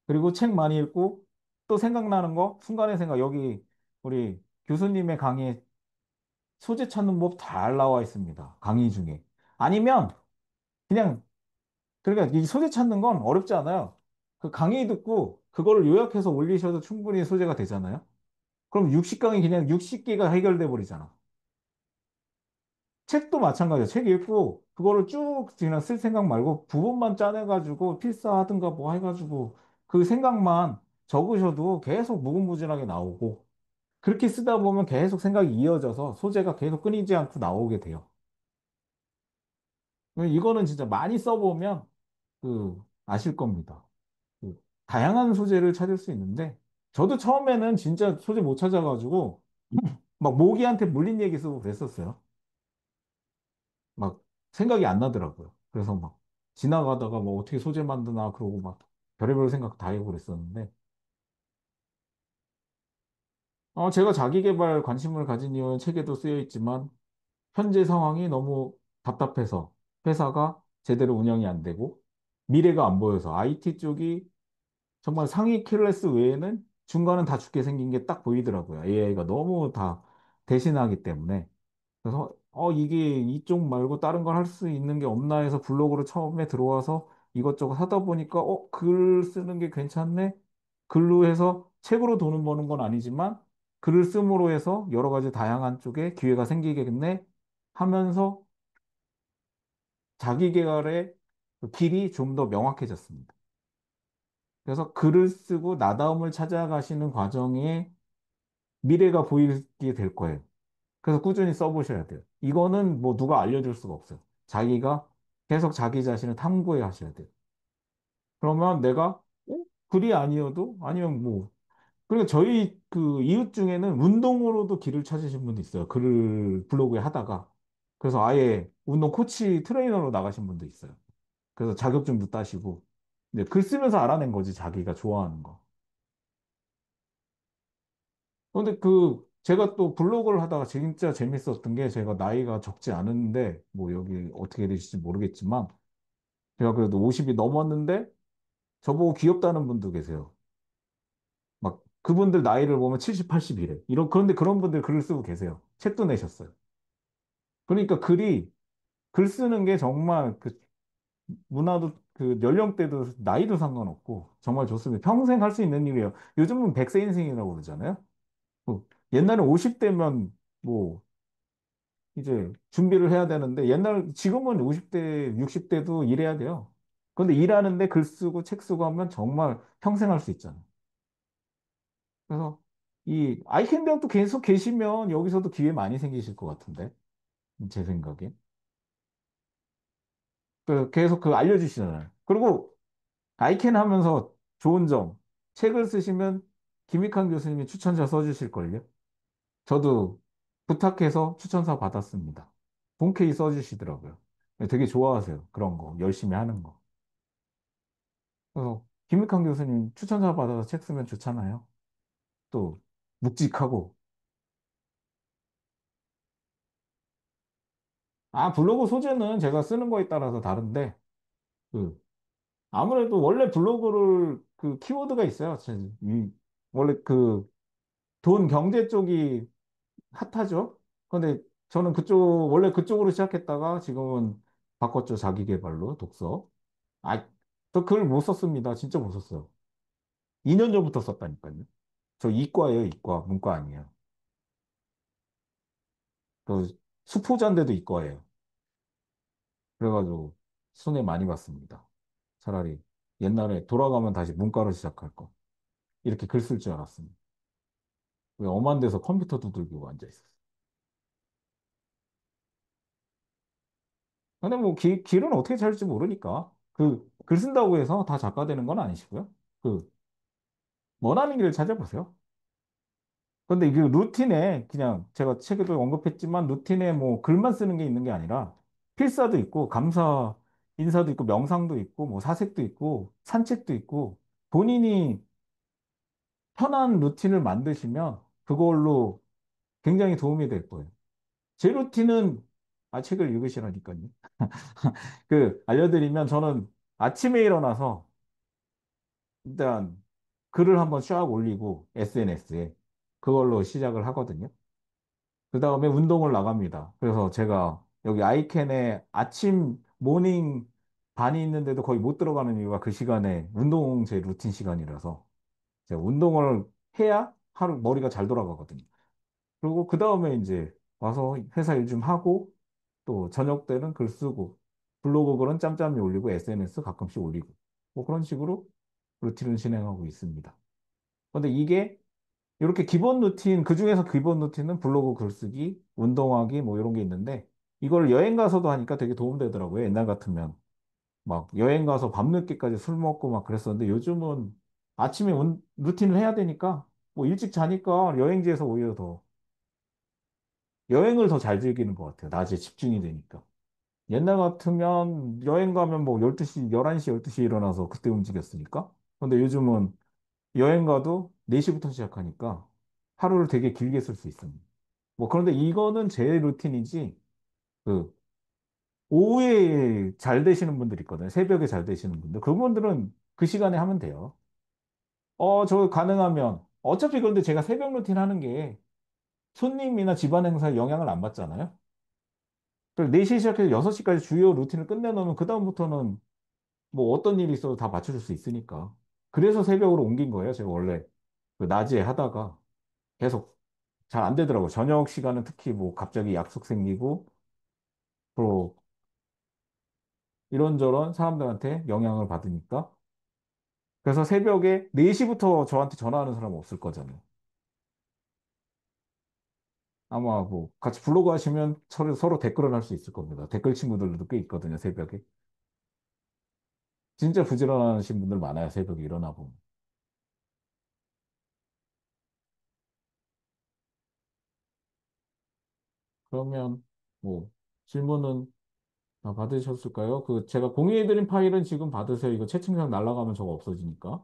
Speaker 2: 그리고 책 많이 읽고 또 생각나는 거, 순간의 생각. 여기 우리 교수님의 강의에 소재 찾는 법 잘 나와 있습니다. 강의 중에. 아니면 그냥, 그러니까 이 소재 찾는 건 어렵지 않아요. 그 강의 듣고 그거를 요약해서 올리셔도 충분히 소재가 되잖아요. 그럼 60강이 그냥 60개가 해결돼 버리잖아. 책도 마찬가지야. 책 읽고 그거를 쭉 그냥 쓸 생각 말고 부분만 짜내가지고 필사하든가 뭐 해가지고 그 생각만 적으셔도 계속 무궁무진하게 나오고 그렇게 쓰다 보면 계속 생각이 이어져서 소재가 계속 끊이지 않고 나오게 돼요. 이거는 진짜 많이 써보면 아실 겁니다. 다양한 소재를 찾을 수 있는데 저도 처음에는 진짜 소재 못 찾아가지고 막 모기한테 물린 얘기 쓰고 그랬었어요. 막 생각이 안 나더라고요. 그래서 막 지나가다가 뭐 어떻게 소재 만드나 그러고 막 별의별 생각 다 해고 그랬었는데 제가 자기 개발 관심을 가진 이유는 책에도 쓰여 있지만 현재 상황이 너무 답답해서 회사가 제대로 운영이 안 되고 미래가 안 보여서 IT 쪽이 정말 상위 클래스 외에는 중간은 다 죽게 생긴 게 딱 보이더라고요. AI가 너무 다 대신하기 때문에. 그래서 이게 이쪽 말고 다른 걸 할 수 있는 게 없나 해서 블로그로 처음에 들어와서 이것저것 하다 보니까 글 쓰는 게 괜찮네. 글로 해서 책으로 돈을 버는 건 아니지만 글을 씀으로 해서 여러 가지 다양한 쪽에 기회가 생기겠네 하면서 자기 개발의 그 길이 좀 더 명확해졌습니다. 그래서 글을 쓰고 나다움을 찾아가시는 과정에 미래가 보이게 될 거예요. 그래서 꾸준히 써보셔야 돼요. 이거는 뭐 누가 알려줄 수가 없어요. 자기가 계속 자기 자신을 탐구해 하셔야 돼요. 그러면 내가 글이 아니어도 아니면 뭐 그리고 저희 그 이웃 중에는 운동으로도 길을 찾으신 분도 있어요. 글을 블로그에 하다가 그래서 아예 운동 코치 트레이너로 나가신 분도 있어요. 그래서 자격증도 따시고 이제 글 쓰면서 알아낸 거지 자기가 좋아하는 거. 근데 제가 또 블로그를 하다가 진짜 재밌었던 게 제가 나이가 적지 않은데, 뭐 여기 어떻게 되실지 모르겠지만, 제가 그래도 50이 넘었는데, 저보고 귀엽다는 분도 계세요. 막 그분들 나이를 보면 70, 80이래. 그런데 그런 분들 글을 쓰고 계세요. 책도 내셨어요. 그러니까 글 쓰는 게 정말 문화도 연령대도 나이도 상관없고, 정말 좋습니다. 평생 할 수 있는 일이에요. 요즘은 100세 인생이라고 그러잖아요. 옛날에 50대면 뭐, 이제 준비를 해야 되는데 지금은 50대, 60대도 일해야 돼요. 근데 일하는데 글 쓰고 책 쓰고 하면 정말 평생 할 수 있잖아요. 그래서 이 아이캔 대학도 계속 계시면 여기서도 기회 많이 생기실 것 같은데, 제 생각에. 계속 그 알려주시잖아요. 그리고 아이캔 하면서 좋은 점, 책을 쓰시면 김익환 교수님이 추천사 써주실걸요? 저도 부탁해서 추천사 받았습니다. 본케이 써주시더라고요. 되게 좋아하세요. 그런 거, 열심히 하는 거. 그래서 김익환 교수님 추천사 받아서 책 쓰면 좋잖아요. 또 묵직하고. 아, 블로그 소재는 제가 쓰는 거에 따라서 다른데, 그, 아무래도 원래 블로그를 그 키워드가 있어요. 원래 그 돈 경제 쪽이 핫하죠. 근데 저는 원래 그쪽으로 시작했다가 지금은 바꿨죠. 자기 개발로, 독서. 아, 저 글 못 썼습니다. 진짜 못 썼어요. 2년 전부터 썼다니까요. 저 이과예요, 이과. 문과 아니에요. 그 수포자인데도 이과예요. 그래가지고 손해 많이 봤습니다. 차라리 옛날에 돌아가면 다시 문과로 시작할 거. 이렇게 글 쓸 줄 알았습니다. 왜 엄한 데서 컴퓨터 두들기고 앉아 있었어. 근데 뭐 길은 어떻게 찾을지 모르니까. 그 글 쓴다고 해서 다 작가 되는 건 아니시고요. 그 원하는 길을 찾아보세요. 근데 그 루틴에 그냥 제가 책에도 언급했지만 루틴에 뭐 글만 쓰는 게 있는 게 아니라 필사도 있고 감사 인사도 있고 명상도 있고 뭐 사색도 있고 산책도 있고 본인이 편한 루틴을 만드시면 그걸로 굉장히 도움이 될 거예요. 제 루틴은 책을 읽으시라니까요. 알려드리면 저는 아침에 일어나서 일단 글을 한번 쫙 올리고 SNS에 그걸로 시작을 하거든요. 그 다음에 운동을 나갑니다. 그래서 제가 여기 아이캔에 아침 모닝 반이 있는데도 거의 못 들어가는 이유가 그 시간에 운동 제 루틴 시간이라서 제가 운동을 해야 하루 머리가 잘 돌아가거든요. 그리고 그 다음에 이제 와서 회사 일 좀 하고 또 저녁 때는 글 쓰고 블로그 글은 짬짬이 올리고 SNS 가끔씩 올리고 뭐 그런 식으로 루틴을 진행하고 있습니다. 근데 이게 이렇게 기본 루틴, 그중에서 기본 루틴은 블로그 글쓰기, 운동하기 뭐 이런 게 있는데 이걸 여행 가서도 하니까 되게 도움되더라고요. 옛날 같으면 막 여행 가서 밤늦게까지 술 먹고 막 그랬었는데 요즘은 아침에 루틴을 해야 되니까 뭐 일찍 자니까 여행지에서 오히려 더 여행을 더 잘 즐기는 것 같아요. 낮에 집중이 되니까. 옛날 같으면 여행 가면 뭐 12시, 11시, 12시 일어나서 그때 움직였으니까. 근데 요즘은 여행 가도 4시부터 시작하니까 하루를 되게 길게 쓸 수 있습니다. 뭐 그런데 이거는 제 루틴이지, 그, 오후에 잘 되시는 분들 있거든요. 새벽에 잘 되시는 분들. 그분들은 그 시간에 하면 돼요. 저 가능하면. 어차피 그런데 제가 새벽 루틴 하는 게 손님이나 집안 행사에 영향을 안 받잖아요. 그래서 4시에 시작해서 6시까지 주요 루틴을 끝내놓으면 그다음부터는 뭐 어떤 일이 있어도 다 맞춰줄 수 있으니까. 그래서 새벽으로 옮긴 거예요. 제가 원래 그 낮에 하다가 계속 잘 안 되더라고요. 저녁 시간은 특히 뭐 갑자기 약속 생기고 또 이런저런 사람들한테 영향을 받으니까. 그래서 새벽에 4시부터 저한테 전화하는 사람 없을 거잖아요. 아마 뭐 같이 블로그 하시면 서로 댓글을 할 수 있을 겁니다. 댓글 친구들도 꽤 있거든요, 새벽에. 진짜 부지런하신 분들 많아요, 새벽에 일어나 보면. 그러면 뭐 질문은 다 받으셨을까요? 제가 공유해드린 파일은 지금 받으세요. 이거 채팅창 날아가면 저거 없어지니까.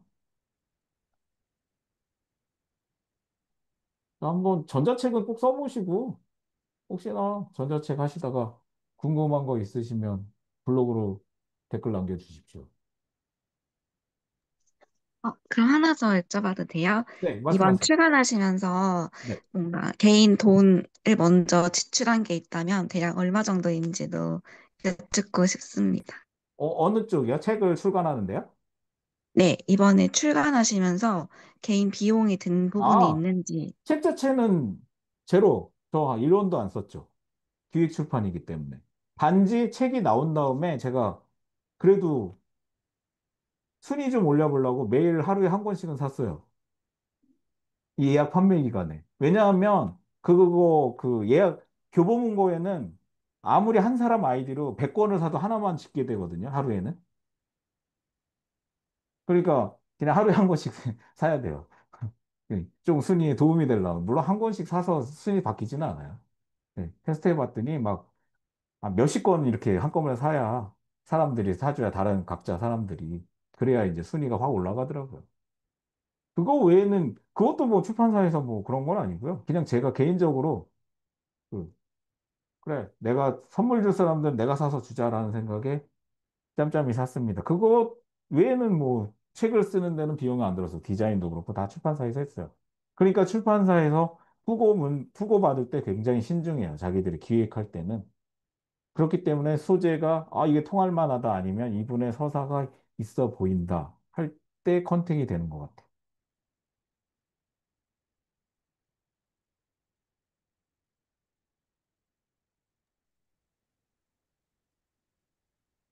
Speaker 2: 한번 전자책은 꼭 써보시고 혹시나 전자책 하시다가 궁금한 거 있으시면 블로그로 댓글 남겨주십시오.
Speaker 3: 그럼 하나 더 여쭤봐도 돼요?
Speaker 2: 네,
Speaker 3: 이번
Speaker 2: 말씀하세요.
Speaker 3: 출간하시면서
Speaker 2: 네.
Speaker 3: 뭔가 개인 돈을 먼저 지출한 게 있다면 대략 얼마 정도인지도 여쭙고 싶습니다.
Speaker 2: 어느 쪽이요? 책을 출간하는데요?
Speaker 3: 네, 이번에 출간하시면서 개인 비용이 든 부분이
Speaker 2: 아,
Speaker 3: 있는지.
Speaker 2: 책 자체는 제로. 저 1원도 안 썼죠. 기획 출판이기 때문에. 단지 책이 나온 다음에 제가 그래도 순위 좀 올려보려고 매일 하루에 한 권씩은 샀어요. 이 예약 판매 기간에. 왜냐하면 그거 그 예약 교보문고에는 아무리 한 사람 아이디로 100권을 사도 하나만 집게 되거든요. 하루에는. 그러니까 그냥 하루에 한 권씩 사야 돼요. 좀 순위에 도움이 되려면. 물론 한 권씩 사서 순위 바뀌지는 않아요. 테스트해 봤더니 막 몇십 권 이렇게 한꺼번에 사야 사람들이 사줘야 다른 각자 사람들이 그래야 이제 순위가 확 올라가더라고요. 그거 외에는 그것도 뭐 출판사에서 뭐 그런 건 아니고요. 그냥 제가 개인적으로 그, 그래 내가 선물 줄 사람들은 내가 사서 주자라는 생각에 짬짬이 샀습니다. 그거 외에는 뭐 책을 쓰는 데는 비용이 안 들어서 디자인도 그렇고 다 출판사에서 했어요. 그러니까 출판사에서 후고 받을 때 굉장히 신중해요. 자기들이 기획할 때는. 그렇기 때문에 소재가 이게 통할 만하다 아니면 이분의 서사가 있어 보인다 할 때 컨택이 되는 것 같아요.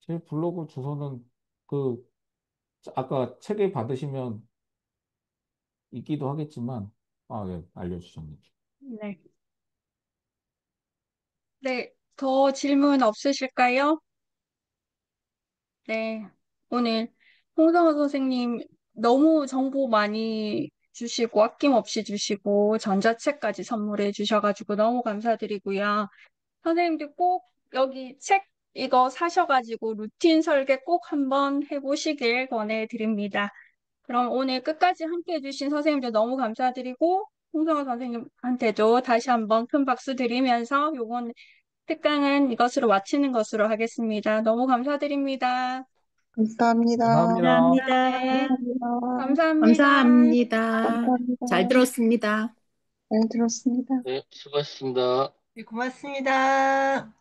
Speaker 2: 제 블로그 주소는 그 아까 책에 받으시면 있기도 하겠지만 예, 알려주셨네요.
Speaker 1: 네. 네, 더 질문 없으실까요? 네, 오늘 홍성호 선생님 너무 정보 많이 주시고 아낌없이 주시고 전자책까지 선물해 주셔가지고 너무 감사드리고요. 선생님들 꼭 여기 책 이거 사셔가지고 루틴 설계 꼭 한번 해보시길 권해드립니다. 그럼 오늘 끝까지 함께 해주신 선생님들 너무 감사드리고 홍성호 선생님한테도 다시 한번 큰 박수 드리면서 요번 특강은 이것으로 마치는 것으로 하겠습니다. 너무 감사드립니다.
Speaker 4: 감사합니다.
Speaker 2: 감사합니다.
Speaker 1: 네,
Speaker 4: 감사합니다.
Speaker 1: 감사합니다.
Speaker 5: 감사합니다.
Speaker 4: 감사합니다.
Speaker 5: 잘 들었습니다.
Speaker 4: 잘 들었습니다.
Speaker 6: 네, 수고하셨습니다.
Speaker 7: 네, 고맙습니다.